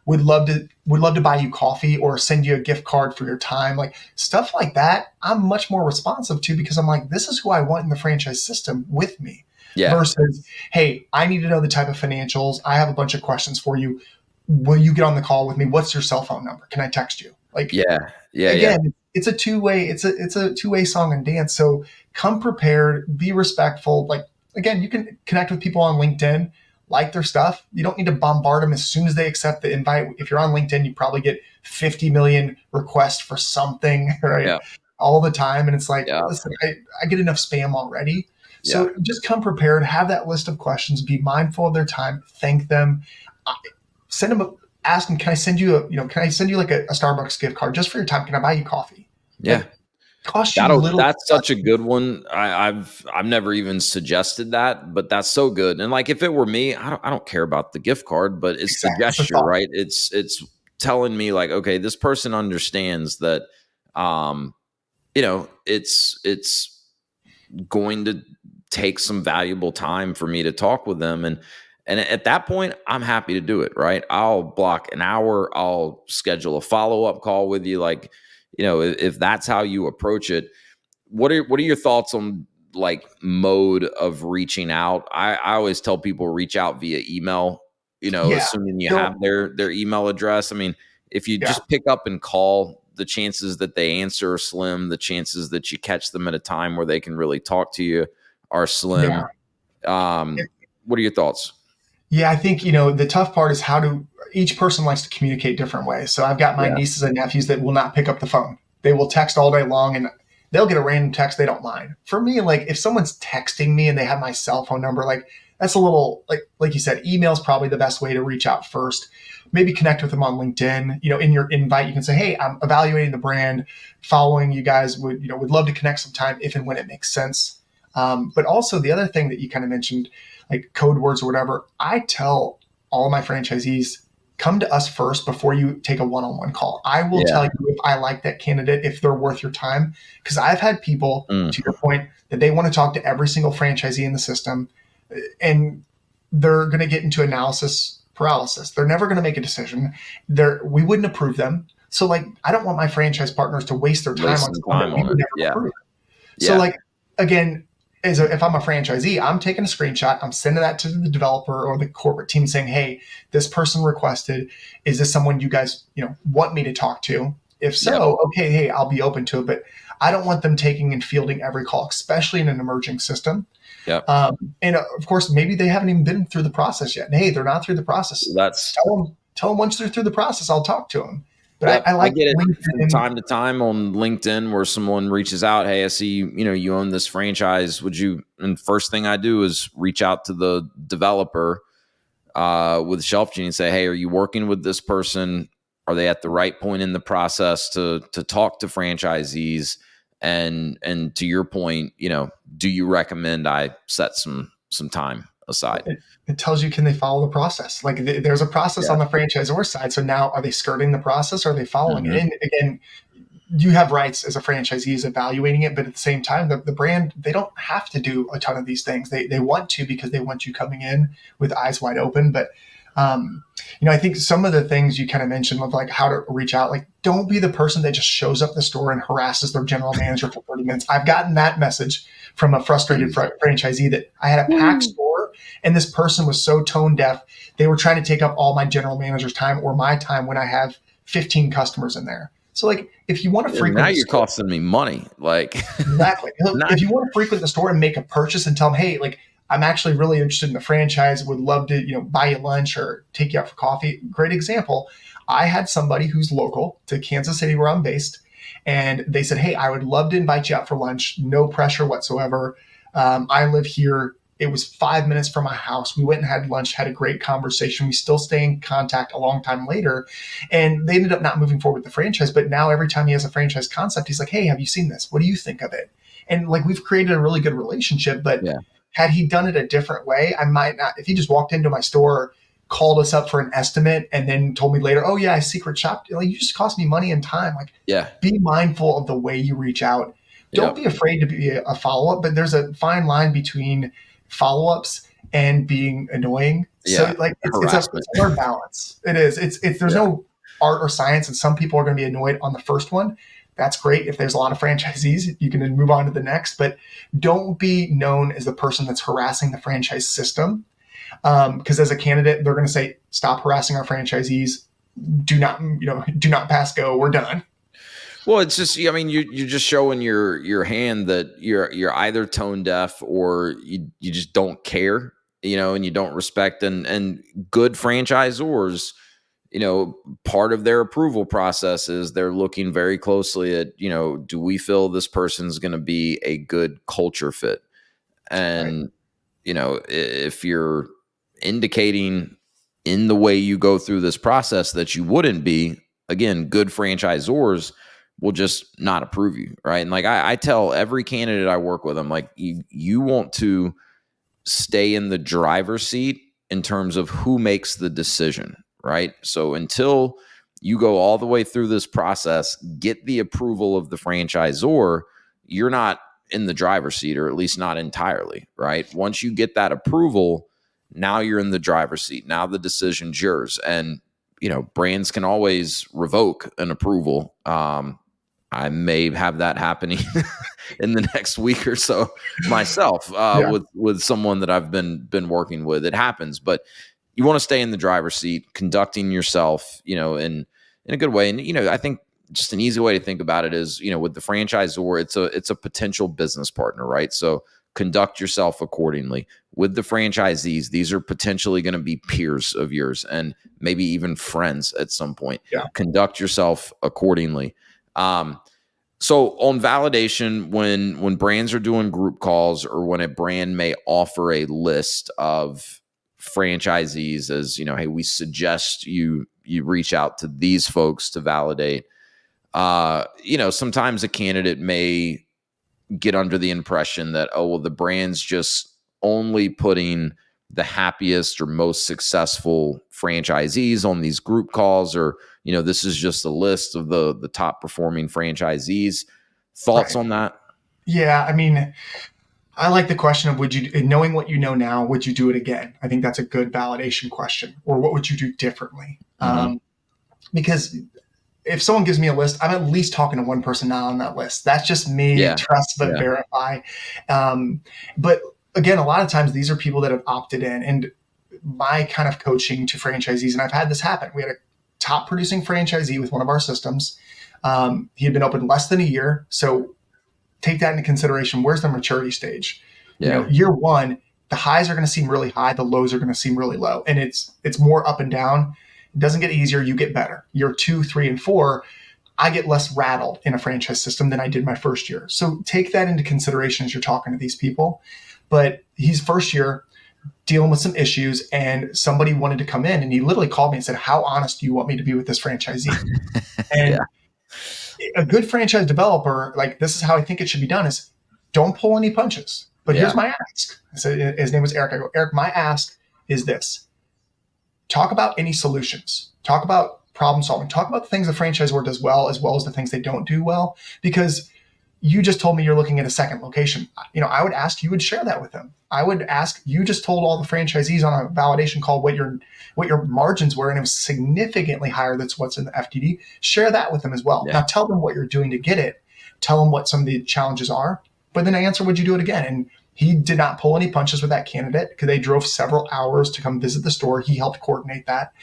Would love to buy you coffee or send you a gift card for your time. Like stuff like that, I'm much more responsive to because I'm like, this is who I want in the franchise system with me. Versus, hey, I need to know the type of financials. I have a bunch of questions for you. Will you get on the call with me? What's your cell phone number? Can I text you? Like, again, it's a two-way, it's a two-way song and dance. So come prepared, be respectful. Like, again, you can connect with people on LinkedIn, like their stuff. You don't need to bombard them as soon as they accept the invite. If you're on LinkedIn, you probably get 50 million requests for something, right? Yeah. All the time. And it's like, Yeah. listen, I get enough spam already. Yeah. So just come prepared, have that list of questions, be mindful of their time, thank them, send them ask them, can I send you like a Starbucks gift card just for your time? Can I buy you coffee? Yeah. Like, cost you little. That's such a good one. I've never even suggested that, but that's so good. And like, if it were me, I don't care about the gift card, but it's the Exactly. It's a gesture, thought. right? It's telling me like, okay, this person understands that, it's going to take some valuable time for me to talk with them. And at that point, I'm happy to do it, right? I'll block an hour. I'll schedule a follow-up call with you. Like, if that's how you approach it, what are your thoughts on like mode of reaching out? I always tell people reach out via email, Yeah. assuming you have their email address. I mean, if you just pick up and call, the chances that they answer are slim. The chances that you catch them at a time where they can really talk to you are slim. What are your thoughts? Yeah, I think, the tough part is each person likes to communicate different ways. So I've got my Yeah. nieces and nephews that will not pick up the phone. They will text all day long and they'll get a random text. They don't mind. For me, like if someone's texting me and they have my cell phone number, like that's a little, like you said, email is probably the best way to reach out first. Maybe connect with them on LinkedIn. In your invite, you can say, hey, I'm evaluating the brand, following you guys, would love to connect sometime if and when it makes sense. But also the other thing that you kind of mentioned, like code words or whatever, I tell all of my franchisees, come to us first before you take a one-on-one call. I will tell you if I like that candidate, if they're worth your time. Because I've had people, to your point, that they want to talk to every single franchisee in the system, and they're going to get into analysis paralysis. They're never going to make a decision. We wouldn't approve them. So like, I don't want my franchise partners to waste their time on someone that we would never approve. So like, again, if I'm a franchisee, I'm taking a screenshot, I'm sending that to the developer or the corporate team saying, hey, this person requested, is this someone you guys, want me to talk to? If so, okay, hey, I'll be open to it. But I don't want them taking and fielding every call, especially in an emerging system. Yeah. And of course, maybe they haven't even been through the process yet. And hey, they're not through the process. Tell them once they're through the process, I'll talk to them. But I like get it from time to time on LinkedIn where someone reaches out. Hey, I see you own this franchise. Would you? And first thing I do is reach out to the developer with Shelf Genie and say, hey, are you working with this person? Are they at the right point in the process to talk to franchisees? And to your point, do you recommend I set some time aside? It tells you, can they follow the process? Like there's a process on the franchisor side. So now are they skirting the process? Or are they following it? And again, you have rights as a franchisee is evaluating it, but at the same time, the brand, they don't have to do a ton of these things. They want to, because they want you coming in with eyes wide open. But, I think some of the things you kind of mentioned of like how to reach out, like don't be the person that just shows up at the store and harasses their general manager for 30 minutes. I've gotten that message from a frustrated franchisee that I had a packed store and this person was so tone deaf. They were trying to take up all my general manager's time or my time when I have 15 customers in there. So like, if you want to frequent, now you're costing me money. Like exactly. If you want to frequent the store and make a purchase and tell them, hey, like I'm actually really interested in the franchise, would love to, buy you lunch or take you out for coffee. Great example. I had somebody who's local to Kansas City where I'm based, and they said, hey, I would love to invite you out for lunch. No pressure whatsoever. I live here. It was 5 minutes from my house. We went and had lunch, had a great conversation. We still stay in contact a long time later. And they ended up not moving forward with the franchise. But now every time he has a franchise concept, he's like, hey, have you seen this? What do you think of it? And like, we've created a really good relationship. But had he done it a different way, I might not. If he just walked into my store, called us up for an estimate, and then told me later, oh yeah, I secret shopped. Like, you just cost me money and time. Like, be mindful of the way you reach out. Don't be afraid to be a follow-up, but there's a fine line between follow-ups and being annoying. So like it's a hard balance. It is. There's no art or science, and some people are going to be annoyed on the first one. That's great. If there's a lot of franchisees, you can then move on to the next, but don't be known as the person that's harassing the franchise system. Because as a candidate, they're going to say, stop harassing our franchisees. Do not pass go. We're done. Well, it's just, I mean, you're just showing your hand that you're either tone deaf or you just don't care. and you don't respect, and good franchisors, part of their approval process is they're looking very closely at, do we feel this person's going to be a good culture fit? Right. And, if you're indicating in the way you go through this process that you wouldn't be, again, good franchisors will just not approve you. Right. And like I tell every candidate I work with, I'm like, you want to stay in the driver's seat in terms of who makes the decision, right? So until you go all the way through this process, get the approval of the franchisor, you're not in the driver's seat, or at least not entirely, right? Once you get that approval, now you're in the driver's seat. Now the decision's yours. And, brands can always revoke an approval. I may have that happening in the next week or so myself, Yeah. with someone that I've been working with. It happens, but you want to stay in the driver's seat, conducting yourself, in a good way. And I think just an easy way to think about it is, with the franchisor, it's a potential business partner, right? So conduct yourself accordingly. With the franchisees, these are potentially going to be peers of yours and maybe even friends at some point. Yeah. Conduct yourself accordingly. So on validation, when brands are doing group calls, or when a brand may offer a list of franchisees as, hey, we suggest you reach out to these folks to validate. Sometimes a candidate may get under the impression that, oh, well, the brand's just only putting the happiest or most successful franchisees on these group calls, or, this is just a list of the top performing franchisees. Thoughts Right. on that? Yeah. I mean, I like the question of, knowing what you know now, would you do it again? I think that's a good validation question. Or what would you do differently? Mm-hmm. Because if someone gives me a list, I'm at least talking to one person now on that list. That's just me, Yeah. trust but Yeah. verify. But again, a lot of times these are people that have opted in. And my kind of coaching to franchisees, and I've had this happen. We had a top producing franchisee with one of our systems. He had been open less than a year. So take that into consideration. Where's the maturity stage? Yeah. Year one, the highs are going to seem really high. The lows are going to seem really low. And it's more up and down. It doesn't get easier. You get better. Year 2, 3, and 4, I get less rattled in a franchise system than I did my first year. So take that into consideration as you're talking to these people. But he's first year dealing with some issues, and somebody wanted to come in, and he literally called me and said, how honest do you want me to be with this franchisee? And a good franchise developer, like, this is how I think it should be done, is don't pull any punches. But here's my ask. I said, his name was Eric. I go, Eric, my ask is this. Talk about any solutions. Talk about problem solving. Talk about the things the franchisor does well, as well as the things they don't do well. Because you just told me you're looking at a second location. I would ask you would share that with them. I would ask, you just told all the franchisees on a validation call what your margins were, and it was significantly higher than what's in the FTD. Share that with them as well. Yeah. Now tell them what you're doing to get it. Tell them what some of the challenges are. But then answer, would you do it again? And he did not pull any punches with that candidate, because they drove several hours to come visit the store. He helped coordinate that.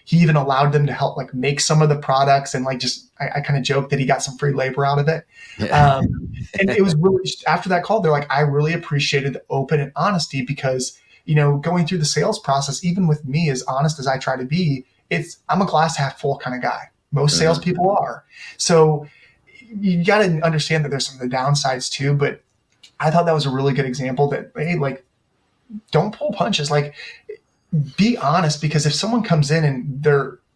He even allowed them to help make some of the products, and I kind of joked that he got some free labor out of it. And it was really, after that call, they're like, I really appreciated the open and honesty, because, going through the sales process, even with me, as honest as I try to be, I'm a glass half full kind of guy. Most salespeople are. So you got to understand that there's some of the downsides too, but I thought that was a really good example that, hey, don't pull punches. Be honest, because if someone comes in and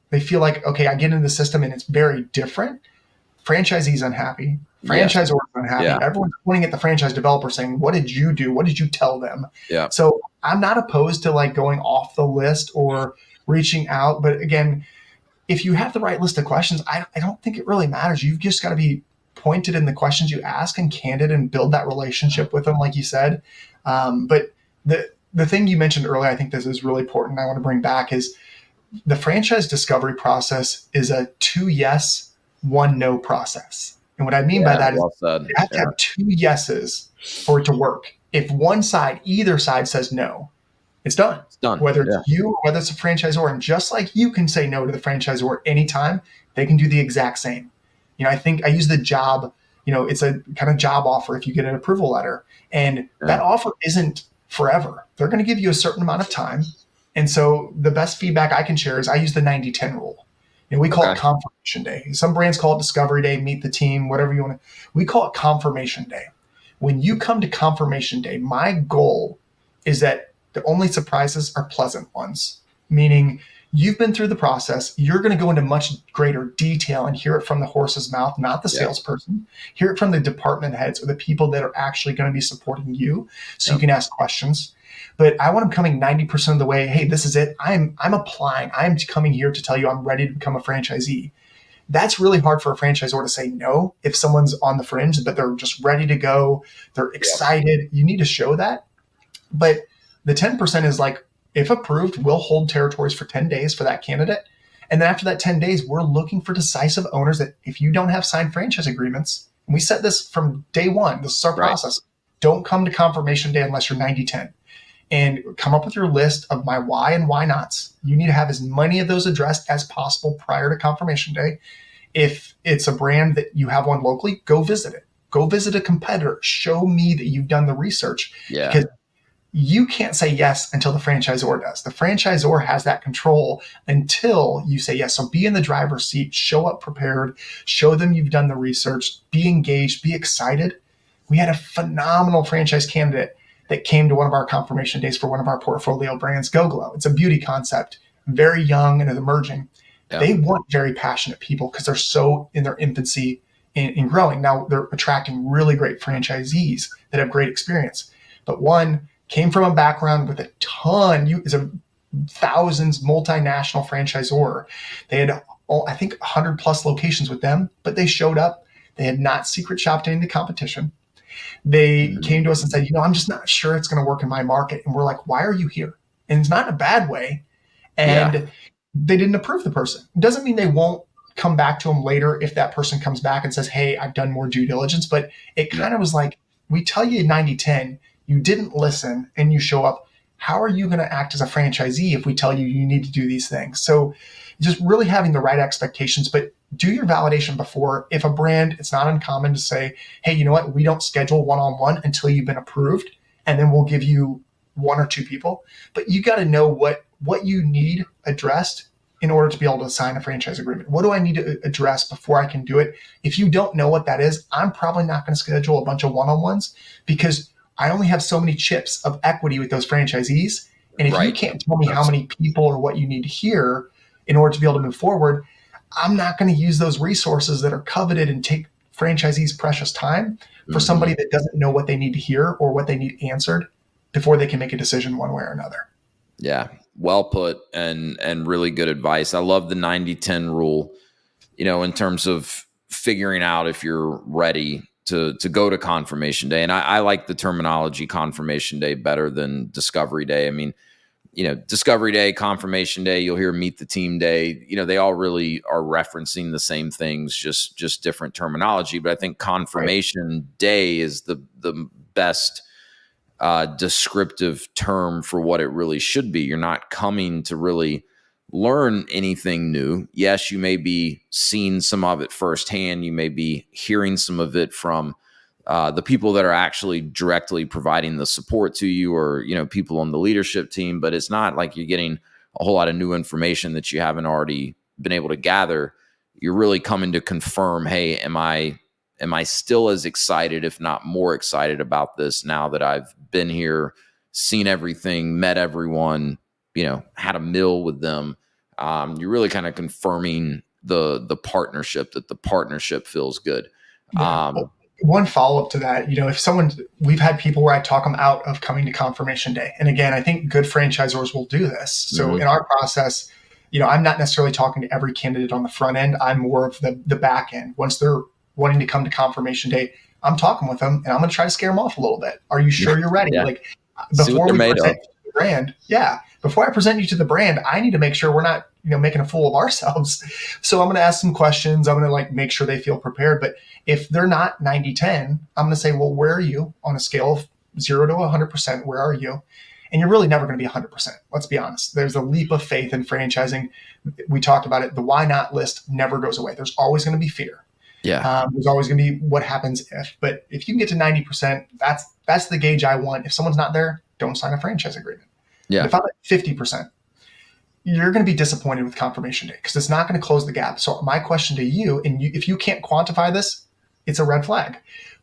they feel like, okay, I get into the system and it's very different, franchisee's unhappy, franchisor's unhappy. Yeah. Everyone's pointing at the franchise developer saying, what did you do? What did you tell them? Yeah. So I'm not opposed to going off the list or reaching out. But again, if you have the right list of questions, I don't think it really matters. You've just got to be pointed in the questions you ask and candid, and build that relationship with them, like you said. But the thing you mentioned earlier, I think this is really important, I want to bring back, is the franchise discovery process is a 2 yes, 1 no process. And what I mean by that is you have to have 2 yeses for it to work. If either side says no, it's done. It's done. Whether it's you or whether it's a franchisor. And just like you can say no to the franchisor anytime, they can do the exact same. I think I use the job, it's a kind of job offer if you get an approval letter. And that offer isn't forever. They're going to give you a certain amount of time. And so the best feedback I can share is I use the 90-10 rule. We call it confirmation day. Some brands call it discovery day, meet the team, whatever you want to. We call it confirmation day. When you come to confirmation day, my goal is that the only surprises are pleasant ones, meaning you've been through the process. You're going to go into much greater detail and hear it from the horse's mouth, not the salesperson. Hear it from the department heads or the people that are actually going to be supporting you, so you can ask questions. But I want them coming 90% of the way. Hey, this is it. I'm applying. I'm coming here to tell you I'm ready to become a franchisee. That's really hard for a franchisor to say no if someone's on the fringe, but they're just ready to go. They're excited. You need to show that. But the 10% is like, if approved, we'll hold territories for 10 days for that candidate. And then after that 10 days, we're looking for decisive owners that if you don't have signed franchise agreements, and we set this from day one, this is our process, don't come to confirmation day unless you're 90-10. And come up with your list of my why and why nots. You need to have as many of those addressed as possible prior to confirmation day. If it's a brand that you have one locally, go visit it. Go visit a competitor. Show me that you've done the research. Yeah. Because you can't say yes until the franchisor does. The franchisor has that control until you say yes. So be in the driver's seat, show up prepared, show them you've done the research, be engaged, be excited. We had a phenomenal franchise candidate that came to one of our confirmation days for one of our portfolio brands, Go Glow. It's a beauty concept, very young and emerging. Yeah. They want very passionate people because they're so in their infancy in growing. Now they're attracting really great franchisees that have great experience. But one came from a background with a ton, is a thousands multinational franchisor. They had, I think, 100 plus locations with them, but they showed up. They had not secret shopped into competition. They came to us and said, I'm just not sure it's going to work in my market. And we're like, why are you here? And it's not in a bad way. And they didn't approve the person. It doesn't mean they won't come back to them later if that person comes back and says, hey, I've done more due diligence. But it kind of was like, we tell you 90-10, you didn't listen and you show up. How are you going to act as a franchisee if we tell you you need to do these things? So just really having the right expectations, but do your validation before. If a brand, it's not uncommon to say, hey, you know what? We don't schedule one-on-one until you've been approved, and then we'll give you one or two people. But you got to know what you need addressed in order to be able to sign a franchise agreement. What do I need to address before I can do it? If you don't know what that is, I'm probably not going to schedule a bunch of one-on-ones because I only have so many chips of equity with those franchisees. And if you can't tell me how many people or what you need to hear in order to be able to move forward, I'm not going to use those resources that are coveted and take franchisees' precious time for somebody that doesn't know what they need to hear or what they need answered before they can make a decision one way or another. Yeah, well put and really good advice. I love the 90-10 rule, in terms of figuring out if you're ready to go to confirmation day. And I like the terminology confirmation day better than discovery day. I mean, discovery day, confirmation day, you'll hear meet the team day, they all really are referencing the same things, just different terminology. But I think confirmation day is the best descriptive term for what it really should be. You're not coming to really learn anything new. Yes, you may be seeing some of it firsthand. You may be hearing some of it from the people that are actually directly providing the support to you, or people on the leadership team. But it's not like you're getting a whole lot of new information that you haven't already been able to gather. You're really coming to confirm, hey, am I still as excited, if not more excited about this now that I've been here, seen everything, met everyone, had a meal with them. You're really kind of confirming the partnership, that the partnership feels good. One follow-up to that, if we've had people where I talk them out of coming to confirmation day. And again, I think good franchisors will do this. So in our process, I'm not necessarily talking to every candidate on the front end. I'm more of the back end. Once they're wanting to come to confirmation day, I'm talking with them and I'm going to try to scare them off a little bit. Are you sure you're ready? Yeah. Like before we present you to the brand, before I present you to the brand, I need to make sure we're not, making a fool of ourselves. So I'm going to ask some questions. I'm going to make sure they feel prepared. But if they're not 90-10, I'm going to say, well, where are you on a scale of 0 to 100%? Where are you? And you're really never going to be 100%. Let's be honest. There's a leap of faith in franchising. We talked about it. The why not list never goes away. There's always going to be fear. Yeah. There's always going to be what happens if. But if you can get to 90%, that's the gauge I want. If someone's not there, don't sign a franchise agreement. But Yeah. if I'm at 50%, you're going to be disappointed with confirmation day because it's not going to close the gap. So my question to you, and if you can't quantify this, it's a red flag.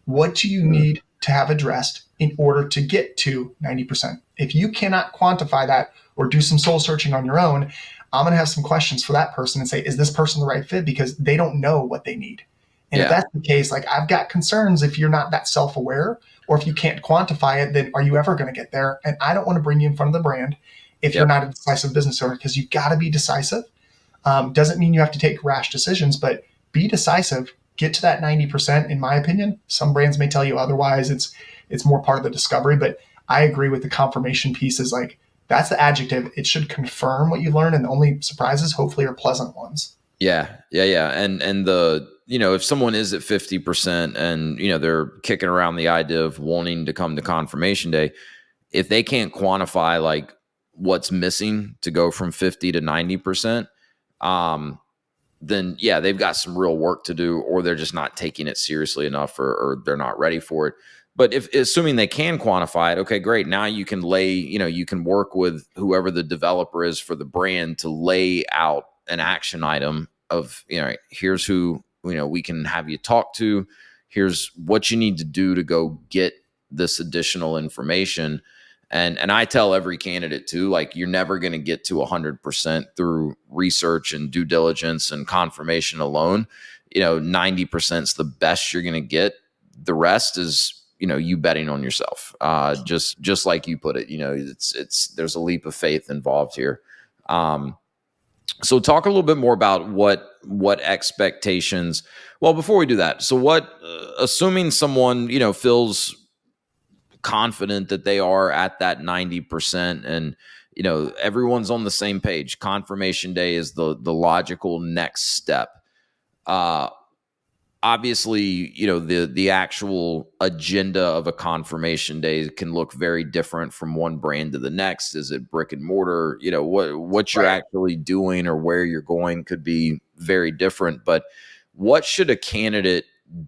What do you need to have addressed in order to get to 90%? If you cannot quantify that or do some soul searching on your own, I'm going to have some questions for that person and say, is this person the right fit? Because they don't know what they need. And if that's the case, like I've got concerns if you're not that self-aware or if you can't quantify it, then are you ever going to get there? And I don't want to bring you in front of the brand if you're not a decisive business owner, because you've got to be decisive. Doesn't mean you have to take rash decisions, but be decisive. Get to that 90%, in my opinion. Some brands may tell you otherwise. It's more part of the discovery, but I agree with the confirmation piece is like, that's the adjective. It should confirm what you learned, and the only surprises hopefully are pleasant ones. Yeah. And the, if someone is at 50% and, they're kicking around the idea of wanting to come to confirmation day, if they can't quantify like what's missing to go from 50 to 90%, then they've got some real work to do, or they're just not taking it seriously enough, or they're not ready for it. But if assuming they can quantify it, okay, great. Now you can you can work with whoever the developer is for the brand to lay out an action item of, here's who, we can have you talk to. Here's what you need to do to go get this additional information. And I tell every candidate too, like, you're never going to get to 100% through research and due diligence and confirmation alone. 90% is the best you're going to get. The rest is, you betting on yourself. Just like you put it, there's a leap of faith involved here. So talk a little bit more about what expectations. Well, before we do that, so what, assuming someone, feels confident that they are at that 90% and everyone's on the same page, confirmation day is the logical next step. Obviously, the actual agenda of a confirmation day can look very different from one brand to the next. Is it brick and mortar? What you're actually doing or where you're going could be very different. But what should a candidate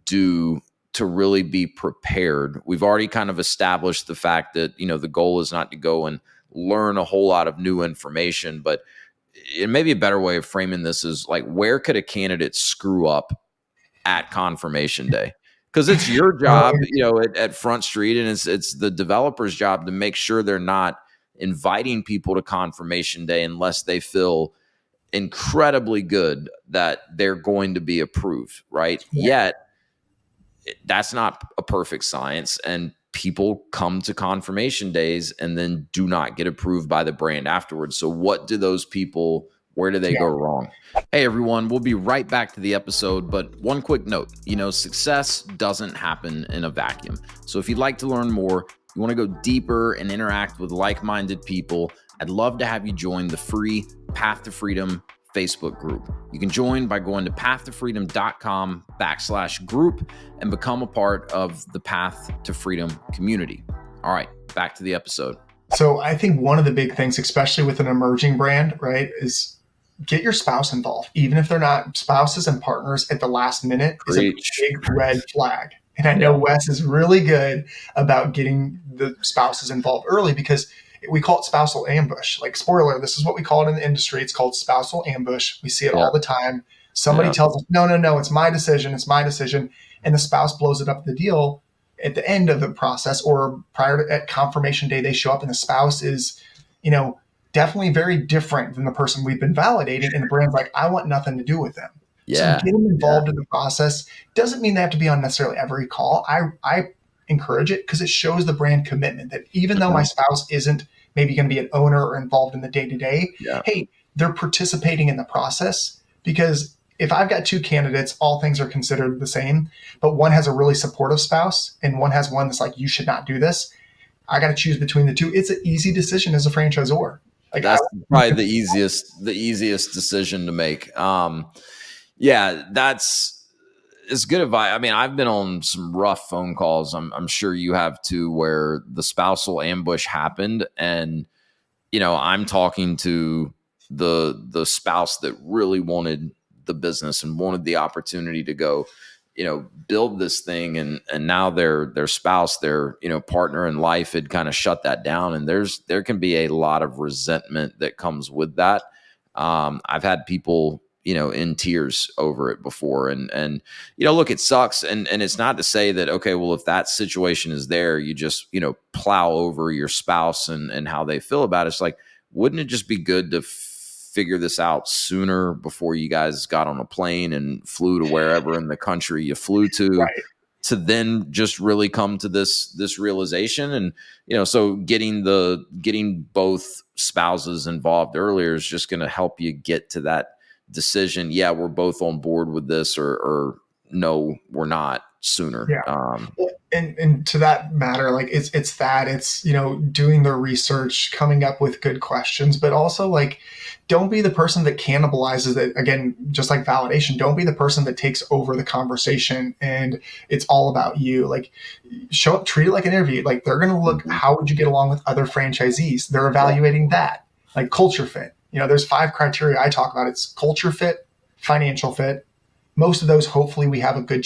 do to really be prepared? We've already kind of established the fact that, the goal is not to go and learn a whole lot of new information, but it may be a better way of framing this is like, where could a candidate screw up at confirmation day? Because it's your job, at Front Street, and it's the developer's job to make sure they're not inviting people to confirmation day unless they feel incredibly good that they're going to be approved, right? Yet that's not a perfect science, and people come to confirmation days and then do not get approved by the brand afterwards. So what do those people, where do they go wrong? Hey everyone, we'll be right back to the episode, but one quick note, success doesn't happen in a vacuum. So if you'd like to learn more, you want to go deeper and interact with like-minded people, I'd love to have you join the free Path to Freedom Facebook group. You can join by going to pathtofreedom.com/group and become a part of the Path to Freedom community. All right, back to the episode. So I think one of the big things, especially with an emerging brand, right, is get your spouse involved. Even if they're not spouses and partners at the last minute, is a big red flag. And I know Wes is really good about getting the spouses involved early because we call it spousal ambush. Like, spoiler, this is what we call it in the industry. It's called spousal ambush. We see it all the time. Somebody tells us, no, it's my decision. It's my decision. And the spouse blows it up the deal at the end of the process, or prior to at confirmation day, they show up and the spouse is, definitely very different than the person we've been validating. And the brand's like, I want nothing to do with them. So get them involved in the process. Doesn't mean they have to be on necessarily every call. I encourage it because it shows the brand commitment that even though my spouse isn't maybe going to be an owner or involved in the day-to-day, hey, they're participating in the process. Because if I've got two candidates, all things are considered the same, but one has a really supportive spouse and one has one that's like, you should not do this, I got to choose between the two. It's an easy decision as a franchisor. Like, that's probably the easiest decision to make. It's good advice. I mean, I've been on some rough phone calls. I'm sure you have too, where the spousal ambush happened, and I'm talking to the spouse that really wanted the business and wanted the opportunity to go. build this thing, and now their spouse, their partner in life had kind of shut that down, and there can be a lot of resentment that comes with that. I've had people in tears over it before, and look, it sucks, and it's not to say that, okay, well, if that situation is there, you just plow over your spouse and how they feel about it. It's like, wouldn't it just be good to figure this out sooner, before you guys got on a plane and flew to wherever in the country you flew Right. to then just really come to this realization? And so getting both spouses involved earlier is just going to help you get to that decision. Yeah, we're both on board with this, or no, we're not, sooner. Yeah. And to that matter, like it's doing the research, coming up with good questions, but also like, don't be the person that cannibalizes it. Again, just like validation, don't be the person that takes over the conversation and it's all about you. Like, show up, treat it like an interview. Like, they're going to look, how would you get along with other franchisees? They're evaluating that. Like, culture fit. There's 5 criteria I talk about. It's culture fit, financial fit. Most of those, hopefully we have a good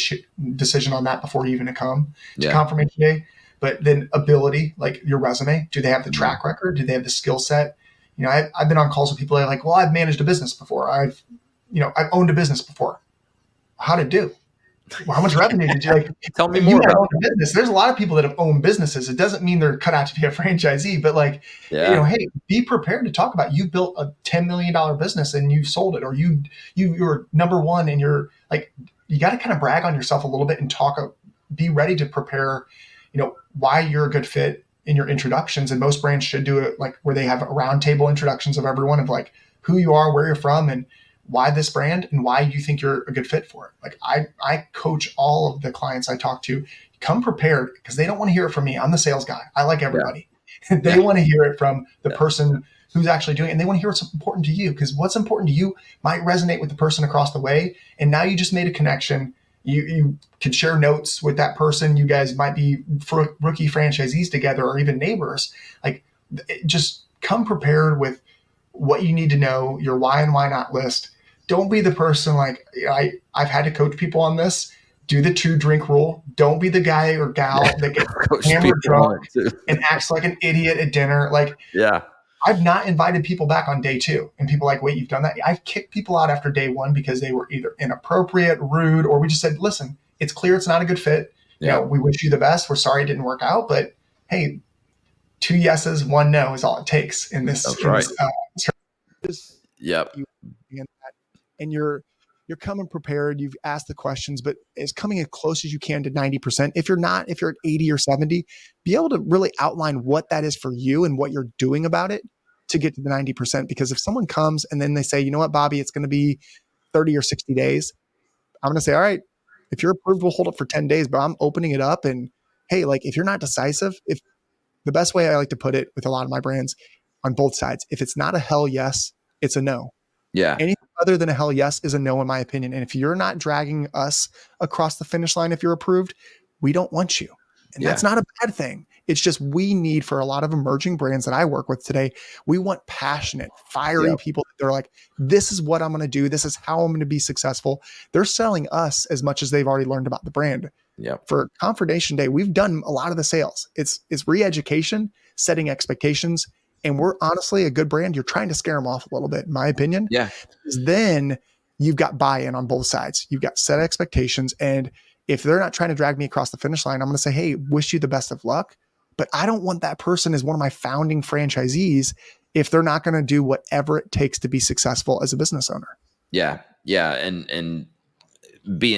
decision on that before you even come to confirmation day. But then ability, like your resume, do they have the track record? Do they have the skill set? I've been on calls with people that are like, well, I've managed a business before. I've owned a business before. How'd it do? Well, how much revenue did you like? Tell me more about a business. There's a lot of people that have owned businesses. It doesn't mean they're cut out to be a franchisee, but like, hey, be prepared to talk about, you built a $10 million business and you sold it, or you're number one, and you're like, you got to kind of brag on yourself a little bit and be ready to prepare, why you're a good fit in your introductions. And most brands should do it like where they have a roundtable introductions of everyone, of like who you are, where you're from, and why this brand and why you think you're a good fit for it. Like, I coach all of the clients I talk to, come prepared, because they don't want to hear it from me. I'm the sales guy. I like everybody. They want to hear it from the person who's actually doing it. And they want to hear what's important to you, because what's important to you might resonate with the person across the way. And now you just made a connection. You could share notes with that person. You guys might be rookie franchisees together, or even neighbors. Like, just come prepared with what you need to know, your why and why not list. Don't be the person like, I've had to coach people on this. Do the 2-drink rule. Don't be the guy or gal that gets hammered drunk and acts like an idiot at dinner. Like, I've not invited people back on day 2, and people are like, wait, you've done that? I've kicked people out after day 1 because they were either inappropriate, rude, or we just said, listen, it's clear it's not a good fit. We wish you the best. We're sorry it didn't work out, but hey, 2 yeses, 1 no is all it takes in this. That's right. And you're coming prepared. You've asked the questions, but it's coming as close as you can to 90%. If you're at 80 or 70, be able to really outline what that is for you and what you're doing about it to get to the 90%. Because if someone comes and then they say, you know what, Bobby, it's going to be 30 or 60 days. I'm going to say, all right, if you're approved, we'll hold it for 10 days, but I'm opening it up. And hey, like, if you're not decisive, if the best way I like to put it with a lot of my brands on both sides, if it's not a hell yes, it's a no. Anything other than a hell yes is a no, in my opinion. And if you're not dragging us across the finish line, if you're approved, we don't want you. And that's not a bad thing. It's just, we need, for a lot of emerging brands that I work with today, we want passionate, fiery people. They're like, this is what I'm going to do. This is how I'm going to be successful. They're selling us as much as they've already learned about the brand. For Confirmation Day, we've done a lot of the sales. It's re-education, setting expectations. And we're honestly a good brand. You're trying to scare them off a little bit, in my opinion. Then you've got buy-in on both sides. You've got set expectations. And if they're not trying to drag me across the finish line, I'm going to say, hey, wish you the best of luck. But I don't want that person as one of my founding franchisees if they're not going to do whatever it takes to be successful as a business owner. And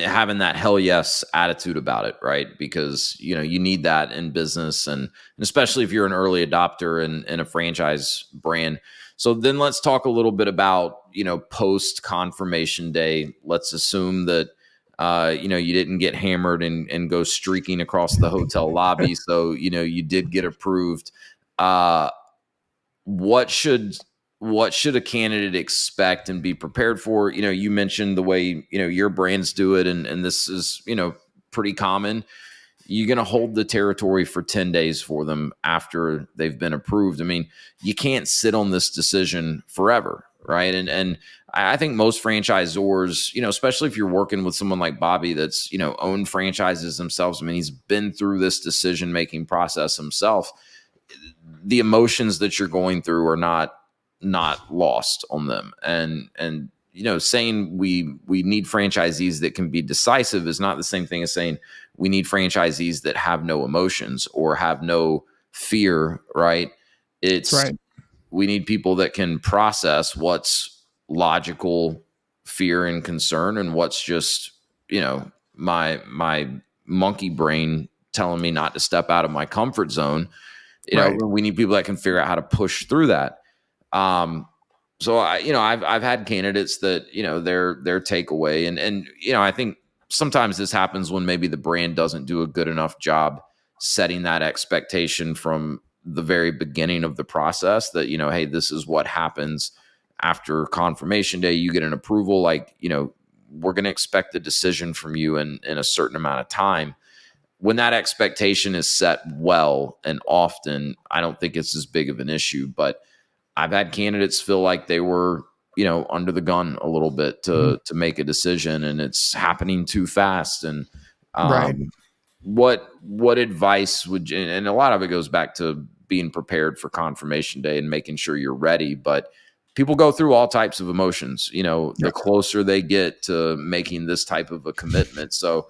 having that hell yes attitude about it, right? Because you need that in business, and especially if you're an early adopter in a franchise brand. So then let's talk a little bit about post confirmation day. Let's assume that you didn't get hammered and go streaking across the hotel lobby, so you did get approved. What should a candidate expect and be prepared for? You mentioned the way, your brands do it. And this is, pretty common. You're going to hold the territory for 10 days for them after they've been approved. I mean, you can't sit on this decision forever, right? And I think most franchisors, especially if you're working with someone like Bobby that's, owned franchises themselves. I mean, he's been through this decision-making process himself. The emotions that you're going through are not lost on them. And saying we need franchisees that can be decisive is not the same thing as saying we need franchisees that have no emotions or have no fear, right? It's right. We need people that can process what's logical fear and concern and what's just, my monkey brain telling me not to step out of my comfort zone. We need people that can figure out how to push through that. So I've had candidates that, their takeaway and I think sometimes this happens when maybe the brand doesn't do a good enough job setting that expectation from the very beginning of the process that, hey, this is what happens after confirmation day. You get an approval, we're going to expect a decision from you in a certain amount of time. When that expectation is set well and often, I don't think it's as big of an issue, but I've had candidates feel like they were, under the gun a little bit to make a decision, and it's happening too fast. And what advice would you, and a lot of it goes back to being prepared for confirmation day and making sure you're ready, but people go through all types of emotions, the closer they get to making this type of a commitment. So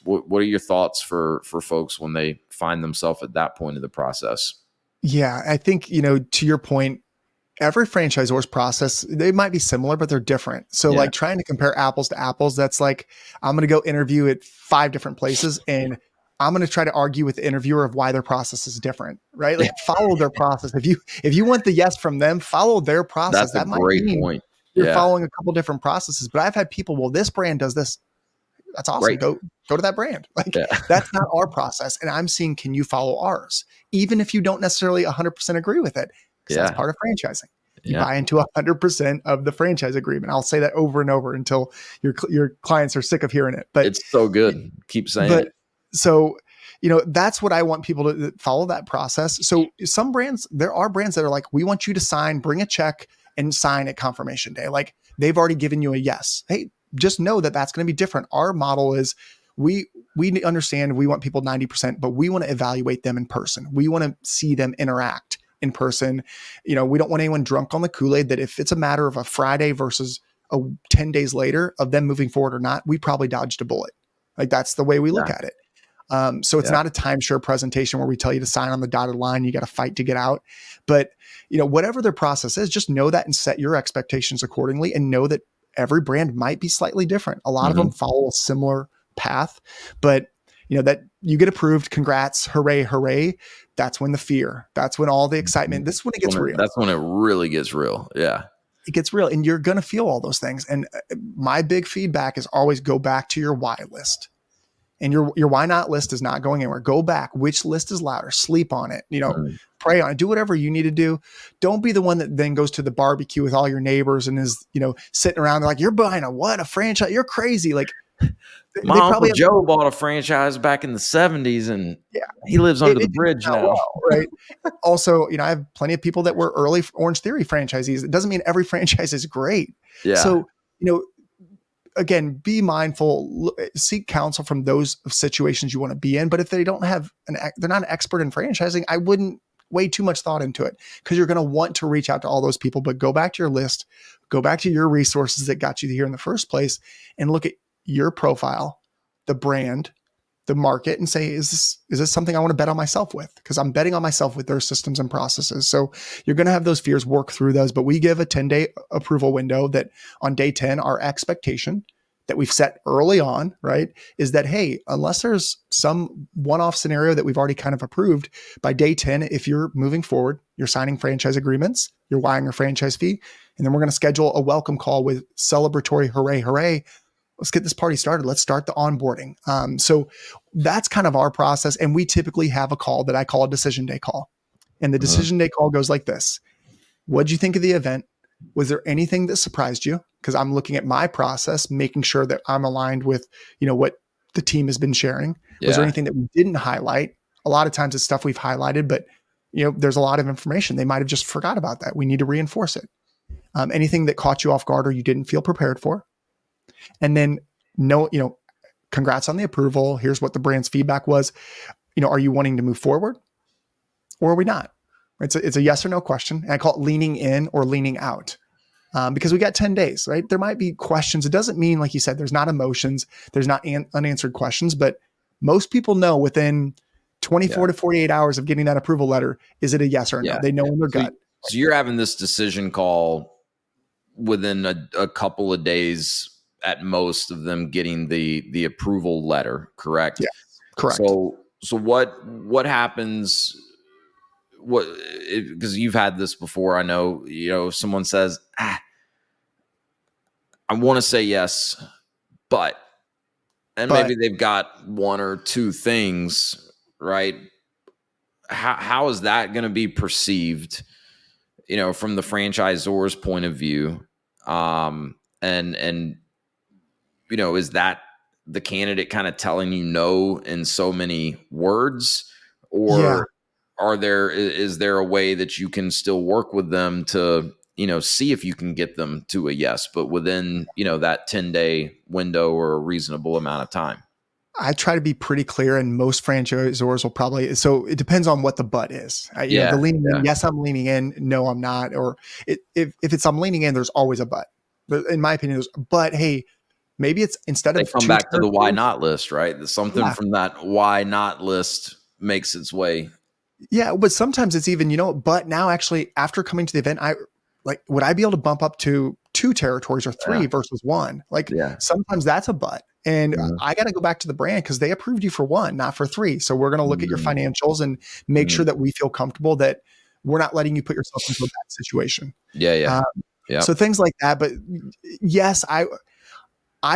what are your thoughts for folks when they find themselves at that point of the process? Yeah, I think, to your point, every franchisor's process, they might be similar, but they're different. So like trying to compare apples to apples, that's like, I'm going to go interview at 5 different places and I'm going to try to argue with the interviewer of why their process is different, right? Like follow their process. If you want the yes from them, follow their process. That's a great point. You're following a couple different processes, but I've had people, well, this brand does this. That's awesome. Great. Go to that brand. That's not our process. And I'm seeing, can you follow ours? Even if you don't necessarily 100% agree with it, because that's part of franchising. You buy into 100% of the franchise agreement. I'll say that over and over until your clients are sick of hearing it. But it's so good. Keep saying it. So, that's what I want people to follow that process. So some brands, there are brands that are like, we want you to sign, bring a check and sign at confirmation day. Like they've already given you a yes. Hey, just know that that's going to be different. Our model is we understand we want people 90%, but we want to evaluate them in person. We want to see them interact in person. We don't want anyone drunk on the Kool-Aid that if it's a matter of a Friday versus 10 days later of them moving forward or not, we probably dodged a bullet. Like that's the way we look at it. So it's not a timeshare presentation where we tell you to sign on the dotted line. You got to fight to get out. But, whatever their process is, just know that and set your expectations accordingly and know that every brand might be slightly different. A lot of them follow a similar path, but that you get approved. Congrats. Hooray. Hooray. That's when the fear, that's when all the excitement, this is when it gets real. That's when it really gets real. Yeah. It gets real and you're going to feel all those things. And my big feedback is always go back to your why list. And your why not list is not going anywhere. Go back. Which list is louder? Sleep on it. Pray on it. Do whatever you need to do. Don't be the one that then goes to the barbecue with all your neighbors and is, sitting around. They're like, you're buying a franchise? You're crazy. Like my Uncle Joe bought a franchise back in the 70s and he lives under the bridge now. Well, right. Also, I have plenty of people that were early Orange Theory franchisees. It doesn't mean every franchise is great. Yeah. So, again, be mindful, seek counsel from those situations you want to be in. But if they don't have they're not an expert in franchising, I wouldn't weigh too much thought into it because you're going to want to reach out to all those people, but go back to your list, go back to your resources that got you here in the first place and look at your profile, the brand, the market and say, is this something I want to bet on myself with? Because I'm betting on myself with their systems and processes. So you're going to have those fears, work through those, but we give a 10-day approval window that on day 10, our expectation that we've set early on, right, is that, hey, unless there's some one-off scenario that we've already kind of approved, by day 10, if you're moving forward, you're signing franchise agreements, you're wiring a franchise fee, and then we're going to schedule a welcome call with celebratory hooray, hooray. Let's get this party started. Let's start the onboarding. So that's kind of our process. And we typically have a call that I call a decision day call. And the decision day call goes like this. What'd you think of the event? Was there anything that surprised you? Because I'm looking at my process, making sure that I'm aligned with, what the team has been sharing. Was there anything that we didn't highlight? A lot of times it's stuff we've highlighted, but there's a lot of information. They might've just forgot about that. We need to reinforce it. anything that caught you off guard or you didn't feel prepared for. And then congrats on the approval. Here's what the brand's feedback was. Are you wanting to move forward or are we not? It's a yes or no question. And I call it leaning in or leaning out. Because we got 10 days, right? There might be questions. It doesn't mean, like you said, there's not emotions, there's not unanswered questions, but most people know within 24 to 48 hours of getting that approval letter, is it a yes or a no? They know in their gut. So you're having this decision call within a couple of days at most of them getting the approval letter, correct? Yeah, correct. So what happens? Because you've had this before, I know. If someone says, I want to say yes, but maybe they've got one or two things, right? How is that going to be perceived, from the franchisor's point of view? And is that the candidate kind of telling you no in so many words, or is there a way that you can still work with them to, see if you can get them to a yes, but within, that 10-day window or a reasonable amount of time? I try to be pretty clear, and most franchisors will probably, so it depends on what the but is. The leaning in, yes, I'm leaning in. No, I'm not. Or if it's, I'm leaning in, there's always a but. In my opinion, but hey, maybe it's instead of come back to the why not list, right? Something from that why not list makes its way. Yeah. But sometimes it's even, but now actually after coming to the event, would I be able to bump up to 2 territories or 3 versus 1? Sometimes that's a but. And I got to go back to the brand because they approved you for 1, not for 3. So we're going to look at your financials and make sure that we feel comfortable that we're not letting you put yourself into a bad situation. So things like that. But yes, I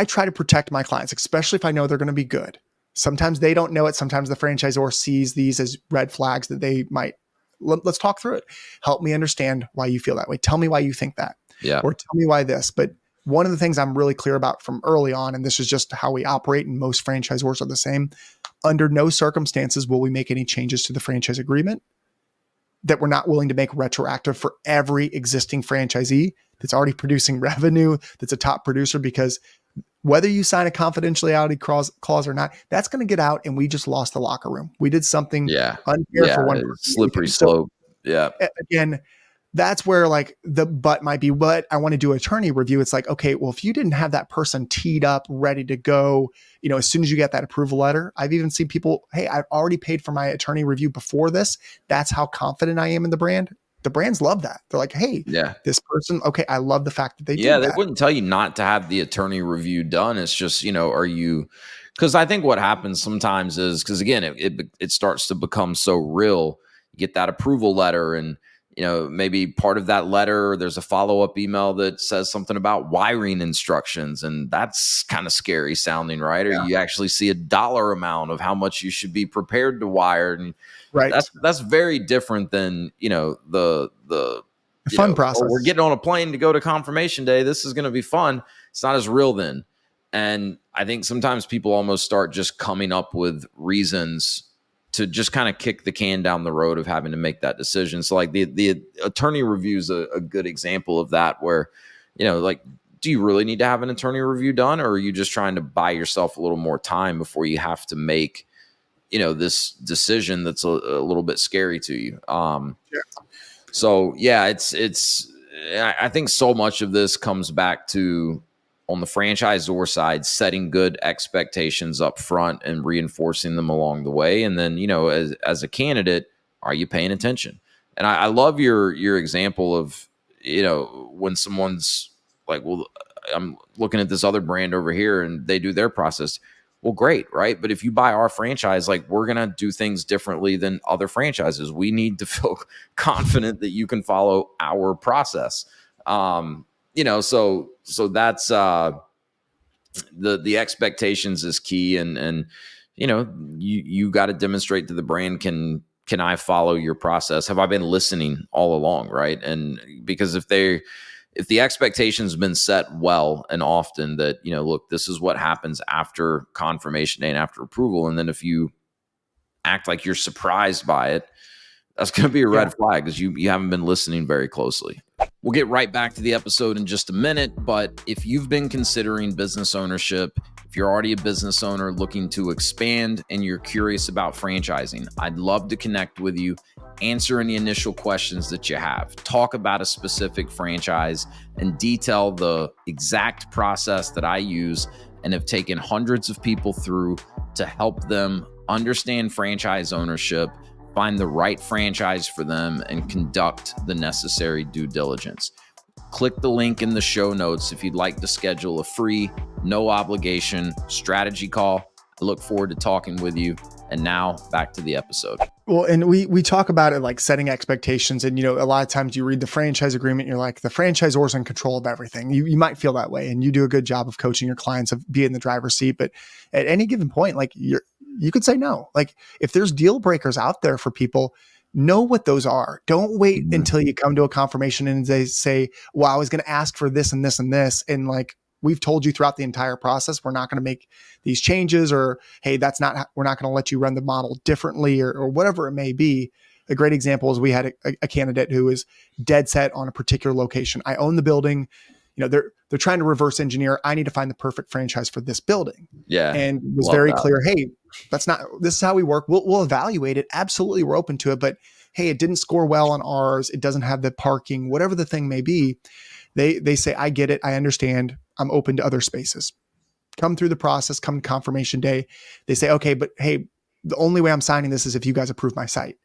try to protect my clients, especially if I know they're going to be good. Sometimes they don't know it. Sometimes the franchisor sees these as red flags that they might. Let's talk through it. Help me understand why you feel that way. Tell me why you think that. Or tell me why this. But one of the things I'm really clear about from early on, and this is just how we operate, and most franchisors are the same, under no circumstances will we make any changes to the franchise agreement that we're not willing to make retroactive for every existing franchisee that's already producing revenue, that's a top producer, because whether you sign a confidentiality clause or not, that's going to get out, and we just lost the locker room. We did something unfair for one person. Slippery slope. Again, that's where the but might be, what I want to do attorney review. It's okay, well, if you didn't have that person teed up, ready to go, as soon as you get that approval letter, I've even seen people, hey, I've already paid for my attorney review before this. That's how confident I am in the brand. The brands love that. They're like, hey, this person, okay, I love the fact that they did that. They wouldn't tell you not to have the attorney review done. It's just, because I think what happens sometimes is, because again, it starts to become so real. You get that approval letter, and maybe part of that letter, there's a follow-up email that says something about wiring instructions, and that's kind of scary sounding, right? Or you actually see a dollar amount of how much you should be prepared to wire, and that's very different than the fun process. We're getting on a plane to go to confirmation day. This is going to be fun. It's not as real then, and I think sometimes people almost start just coming up with reasons to just kind of kick the can down the road of having to make that decision. So the attorney review is a good example of that, where, do you really need to have an attorney review done, or are you just trying to buy yourself a little more time before you have to make, this decision that's a little bit scary to you? So I think so much of this comes back to, on the franchisor side, setting good expectations up front and reinforcing them along the way. And then, as a candidate, are you paying attention? And I love your example of, when someone's like, well, I'm looking at this other brand over here and they do their process. Well, great, right? But if you buy our franchise, we're going to do things differently than other franchises. We need to feel confident that you can follow our process. So that's the expectations is key, and you got to demonstrate to the brand, can I follow your process? Have I been listening all along, right? And because if the expectation's been set well and often, that look, this is what happens after confirmation day and after approval, and then if you act like you're surprised by it, that's going to be a red flag, because you haven't been listening very closely. We'll get right back to the episode in just a minute, but if you've been considering business ownership, if you're already a business owner looking to expand and you're curious about franchising, I'd love to connect with you, answer any initial questions that you have, talk about a specific franchise, and detail the exact process that I use and have taken hundreds of people through to help them understand franchise ownership, find the right franchise for them, and conduct the necessary due diligence. Click the link in the show notes if you'd like to schedule a free, no obligation strategy call. I look forward to talking with you. And now back to the episode. Well, and we talk about it like setting expectations. And, a lot of times you read the franchise agreement, you're like, the franchisor's in control of everything. You might feel that way, and you do a good job of coaching your clients of being in the driver's seat. But at any given point, like you could say no. Like if there's deal breakers out there for people, know what those are. Don't wait until you come to a confirmation and they say, well, I was going to ask for this and this and this. And like, we've told you throughout the entire process, we're not going to make these changes, or, hey, we're not going to let you run the model differently, or whatever it may be. A great example is we had a candidate who was dead set on a particular location. I own the building. They're trying to reverse engineer. I need to find the perfect franchise for this building. Yeah. And was very clear. Hey, this is how we work. We'll evaluate it. Absolutely. We're open to it. But hey, it didn't score well on ours. It doesn't have the parking, whatever the thing may be. They say, I get it. I understand. I'm open to other spaces. Come through the process, come confirmation day. They say, okay, but hey, the only way I'm signing this is if you guys approve my site.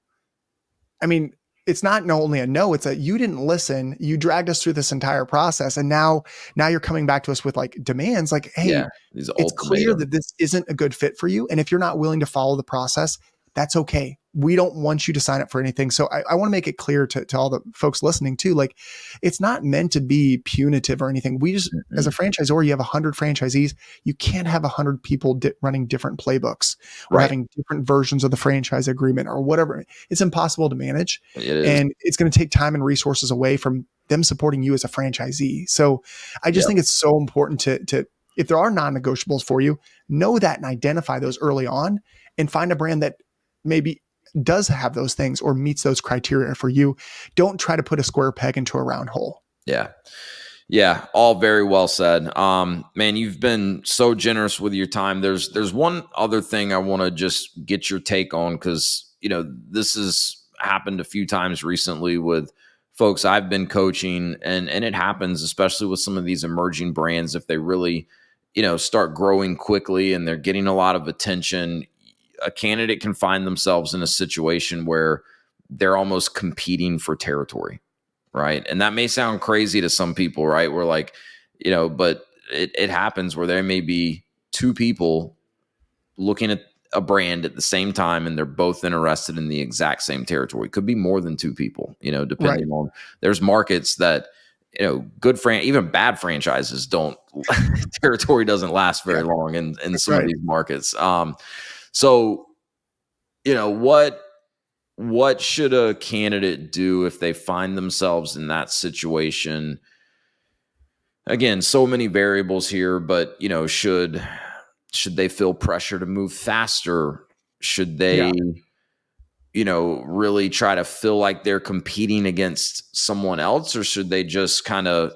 I mean, it's not only a no, it's a, you didn't listen. You dragged us through this entire process. And now you're coming back to us with like demands like, hey, it's clear that this isn't a good fit for you. And if you're not willing to follow the process, that's okay. We don't want you to sign up for anything. So I want to make it clear to all the folks listening too, like it's not meant to be punitive or anything. We just, as a franchisor, you have 100 franchisees. You can't have 100 people running different playbooks or having different versions of the franchise agreement or whatever. It's impossible to manage. And it's going to take time and resources away from them supporting you as a franchisee. So I just think it's so important to, if there are non-negotiables for you, know that and identify those early on and find a brand that maybe does have those things or meets those criteria for you. Don't try to put a square peg into a round hole. Yeah. Yeah. All very well said. Man, you've been so generous with your time. There's one other thing I want to just get your take on, because, this has happened a few times recently with folks I've been coaching, and it happens, especially with some of these emerging brands. If they really, start growing quickly and they're getting a lot of attention, a candidate can find themselves in a situation where they're almost competing for territory, right? And that may sound crazy to some people, right? We're like, but it happens where there may be two people looking at a brand at the same time, and they're both interested in the exact same territory. It could be more than two people, depending on, there's markets that, even bad franchises territory doesn't last very long in some of these markets. So, what should a candidate do if they find themselves in that situation? Again, so many variables here, but, should they feel pressure to move faster? Should they, really try to feel like they're competing against someone else, or should they just kind of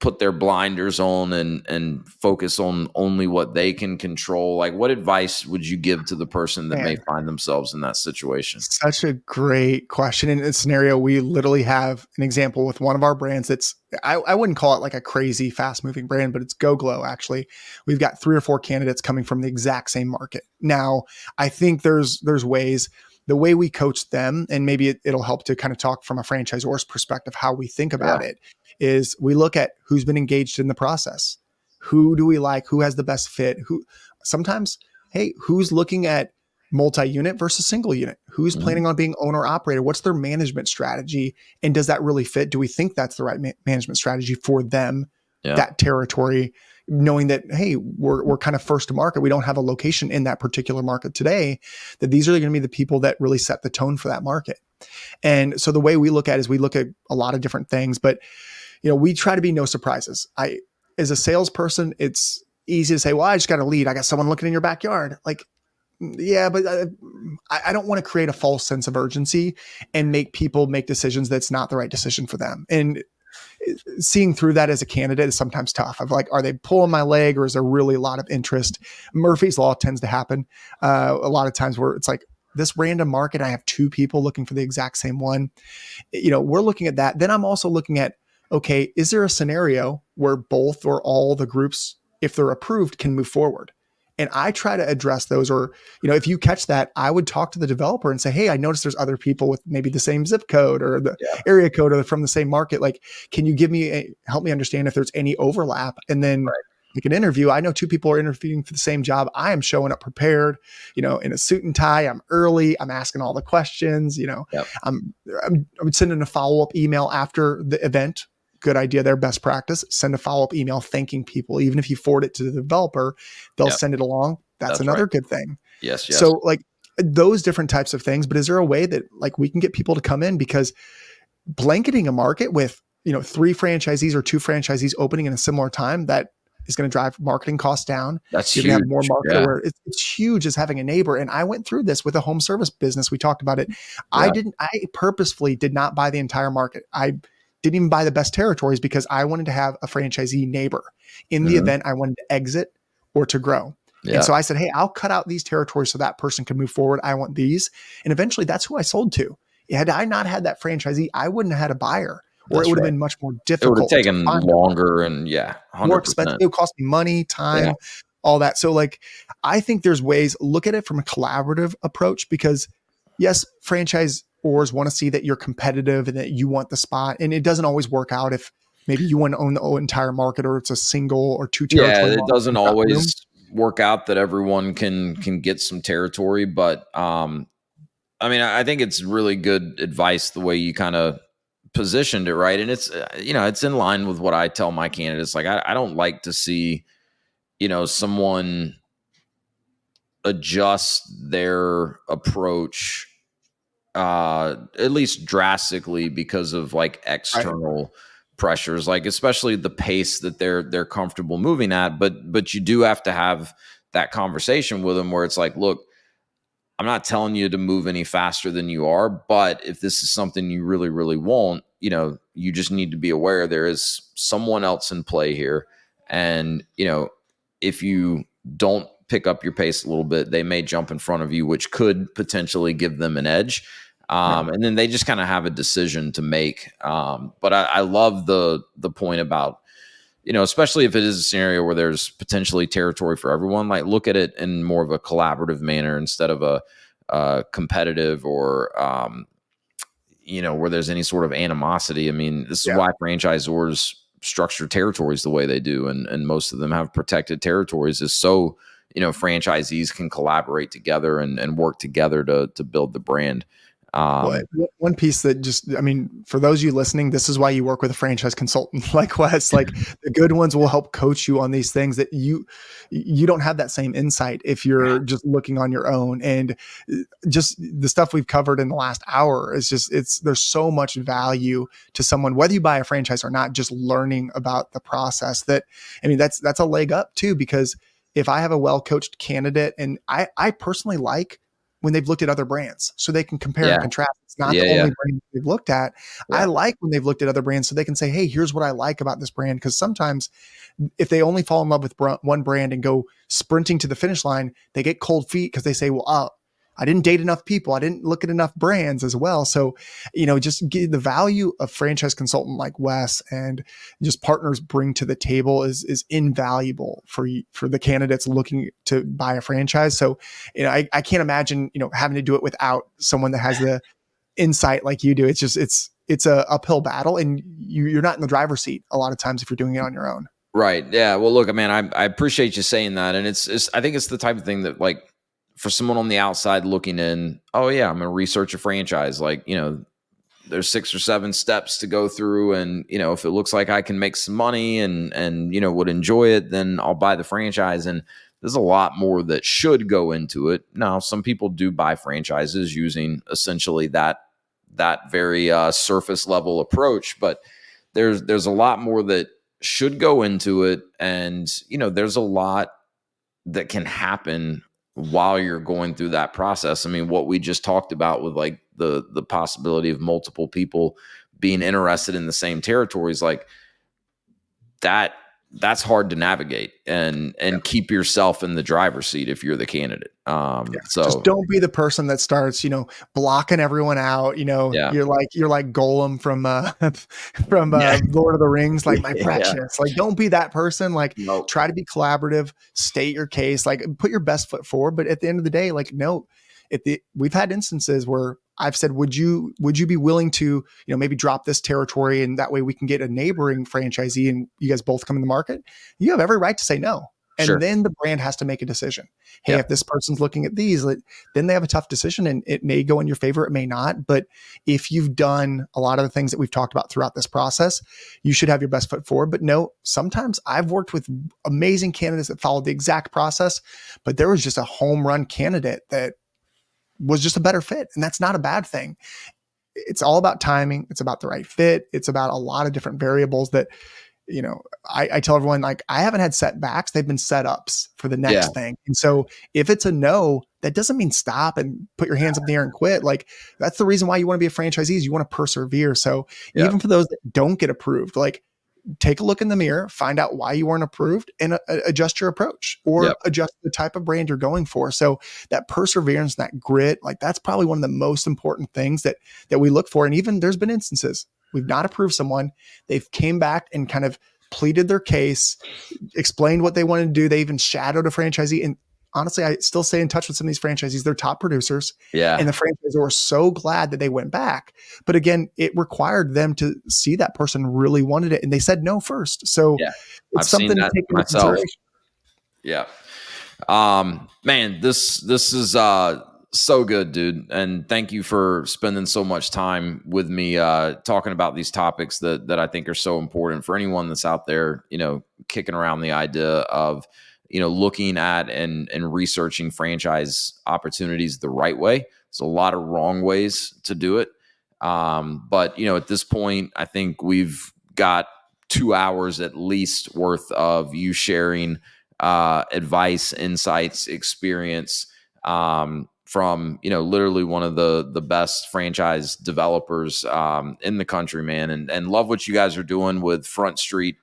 put their blinders on and focus on only what they can control? Like, what advice would you give to the person that may find themselves in that situation? Such a great question. In a scenario, we literally have an example with one of our brands that's, I wouldn't call it like a crazy fast moving brand, but it's Go Glow. Actually, we've got 3 or 4 candidates coming from the exact same market. Now, I think there's ways, the way we coach them, and maybe it'll help to kind of talk from a franchisor's perspective, how we think about it, is we look at who's been engaged in the process. Who do we like? Who has the best fit? Who sometimes, hey, who's looking at multi-unit versus single unit? Who's planning on being owner operator? What's their management strategy? And does that really fit? Do we think that's the right management strategy for them, that territory, knowing that, hey, we're kind of first to market. We don't have a location in that particular market today, that these are going to be the people that really set the tone for that market. And so the way we look at it is we look at a lot of different things, but we try to be no surprises. As a salesperson, it's easy to say, well, I just got a lead. I got someone looking in your backyard. Like, yeah, but I don't want to create a false sense of urgency and make people make decisions that's not the right decision for them. And seeing through that as a candidate is sometimes tough. Of like, are they pulling my leg, or is there really a lot of interest? Murphy's Law tends to happen a lot of times where it's like, this random market, I have 2 people looking for the exact same one. We're looking at that. Then I'm also looking at, okay, is there a scenario where both or all the groups, if they're approved, can move forward? And I try to address those. Or, if you catch that, I would talk to the developer and say, hey, I noticed there's other people with maybe the same zip code or the area code or from the same market. Like, can you help me understand if there's any overlap? And then like an interview, I know 2 people are interviewing for the same job. I am showing up prepared, in a suit and tie. I'm early. I'm asking all the questions, I'm sending a follow-up email after the event. Good idea there. Best practice. Send a follow-up email thanking people. Even if you forward it to the developer, they'll send it along. That's another good thing. Yes. So like those different types of things. But is there a way that like we can get people to come in? Because blanketing a market with, 3 franchisees or 2 franchisees opening in a similar time, that is going to drive marketing costs down. That's You're huge. going to have more market aware. It's huge as having a neighbor. And I went through this with a home service business. We talked about it. I purposefully did not buy the entire market. I didn't even buy the best territories because I wanted to have a franchisee neighbor in the event I wanted to exit or to grow. Yeah. And so I said, hey, I'll cut out these territories so that person can move forward. I want these. And eventually that's who I sold to. Had I not had that franchisee, I wouldn't have had a buyer, or it would have been much more difficult. It would have taken longer and 100%. More expensive. It would cost me money, time, all that. So like, I think there's ways, look at it from a collaborative approach, because yes, franchisors want to see that you're competitive and that you want the spot. And it doesn't always work out if maybe you want to own the entire market, or it's a single or 2 territory. Yeah, it doesn't always work out that everyone can get some territory. But I think it's really good advice the way you kind of positioned it, right? And it's it's in line with what I tell my candidates. Like I don't like to see someone adjust their approach at least drastically because of like external pressures, like especially the pace that they're comfortable moving at. But you do have to have that conversation with them where it's like, look, I'm not telling you to move any faster than you are, but if this is something you really, really want, you just need to be aware there is someone else in play here. And, if you don't pick up your pace a little bit, they may jump in front of you, which could potentially give them an edge. And then they just kind of have a decision to make. But I love the point about, especially if it is a scenario where there's potentially territory for everyone, like look at it in more of a collaborative manner instead of a competitive or, where there's any sort of animosity. I mean, this is why franchisors structure territories the way they do. And most of them have protected territories, is so, franchisees can collaborate together and work together to build the brand. One piece that for those of you listening, this is why you work with a franchise consultant like Wes. Like the good ones will help coach you on these things that you don't have that same insight if you're just looking on your own. And just the stuff we've covered in the last hour is there's so much value to someone, whether you buy a franchise or not, just learning about the process. That's a leg up too, because if I have a well-coached candidate, and I personally like when they've looked at other brands so they can compare and contrast. It's not the only brand they've looked at. I like when they've looked at other brands so they can say, hey, here's what I like about this brand. Because sometimes if they only fall in love with one brand and go sprinting to the finish line, they get cold feet because they say, well, I didn't date enough people. I didn't look at enough brands as well. So, just get the value of franchise consultant like Wes and just partners bring to the table is invaluable for the candidates looking to buy a franchise. So, I can't imagine, having to do it without someone that has the insight like you do. It's a uphill battle, and you're not in the driver's seat a lot of times if you're doing it on your own. Right. Yeah. Well, look, I appreciate you saying that. And I think it's the type of thing that, like, for someone on the outside looking in, oh yeah, I'm going to research a franchise. Like, there's 6 or 7 steps to go through. And, if it looks like I can make some money and, would enjoy it, then I'll buy the franchise. And there's a lot more that should go into it. Now, some people do buy franchises using essentially that very surface level approach, but there's a lot more that should go into it. And, there's a lot that can happen while you're going through that process. I mean, what we just talked about with like the possibility of multiple people being interested in the same territories, like that's hard to navigate and keep yourself in the driver's seat if you're the candidate. So just don't be the person that starts, blocking everyone out. Yeah. You're like Golem from Lord of the Rings, like my precious. Like, don't be that person. Like, Nope. try to be collaborative, state your case, like put your best foot forward. But at the end of the day, like, no, we've had instances where I've said, would you be willing to, maybe drop this territory, and that way we can get a neighboring franchisee and you guys both come in the market? You have every right to say no. And Sure. then the brand has to make a decision. Hey, if this person's looking at these, then they have a tough decision, and it may go in your favor, it may not. But if you've done a lot of the things that we've talked about throughout this process, you should have your best foot forward. But no, sometimes I've worked with amazing candidates that followed the exact process, but there was just a home run candidate that was just a better fit. And that's not a bad thing. It's all about timing. It's about the right fit. It's about a lot of different variables that, I tell everyone, like, I haven't had setbacks. They've been setups for the next thing. And so if it's a no, that doesn't mean stop and put your hands up in the air and quit. Like, that's the reason why you want to be a franchisee, is you want to persevere. So even for those that don't get approved, like, take a look in the mirror, find out why you weren't approved, and adjust your approach or adjust the type of brand you're going for. So that perseverance, that grit, like, that's probably one of the most important things that we look for. And even there's been instances we've not approved someone. They've came back and kind of pleaded their case, explained what they wanted to do. They even shadowed a franchisee. And honestly, I still stay in touch with some of these franchisees. They're top producers. And the franchisors were so glad that they went back. But again, it required them to see that person really wanted it, and they said no first. So it's I've something seen to that take into myself. consideration. Man, this is so good, dude. And thank you for spending so much time with me, talking about these topics that I think are so important for anyone that's out there, kicking around the idea of, looking at and researching franchise opportunities the right way. There's a lot of wrong ways to do it. But, at this point, I think we've got 2 hours at least worth of you sharing advice, insights, experience, from, literally one of the best franchise developers in the country, man. And love what you guys are doing with Front Street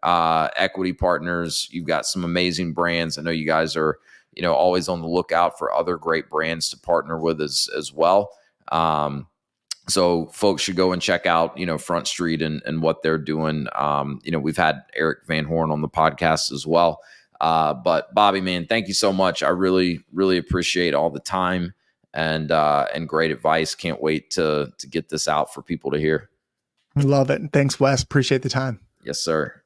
Equity Partners. You've got some amazing brands. I know you guys are, always on the lookout for other great brands to partner with as well. So folks should go and check out, Front Street and what they're doing. We've had Eric Van Horn on the podcast as well. But Bobby, man, thank you so much. I really, really appreciate all the time and great advice. Can't wait to get this out for people to hear. I love it. Thanks, Wes. Appreciate the time. Yes, sir.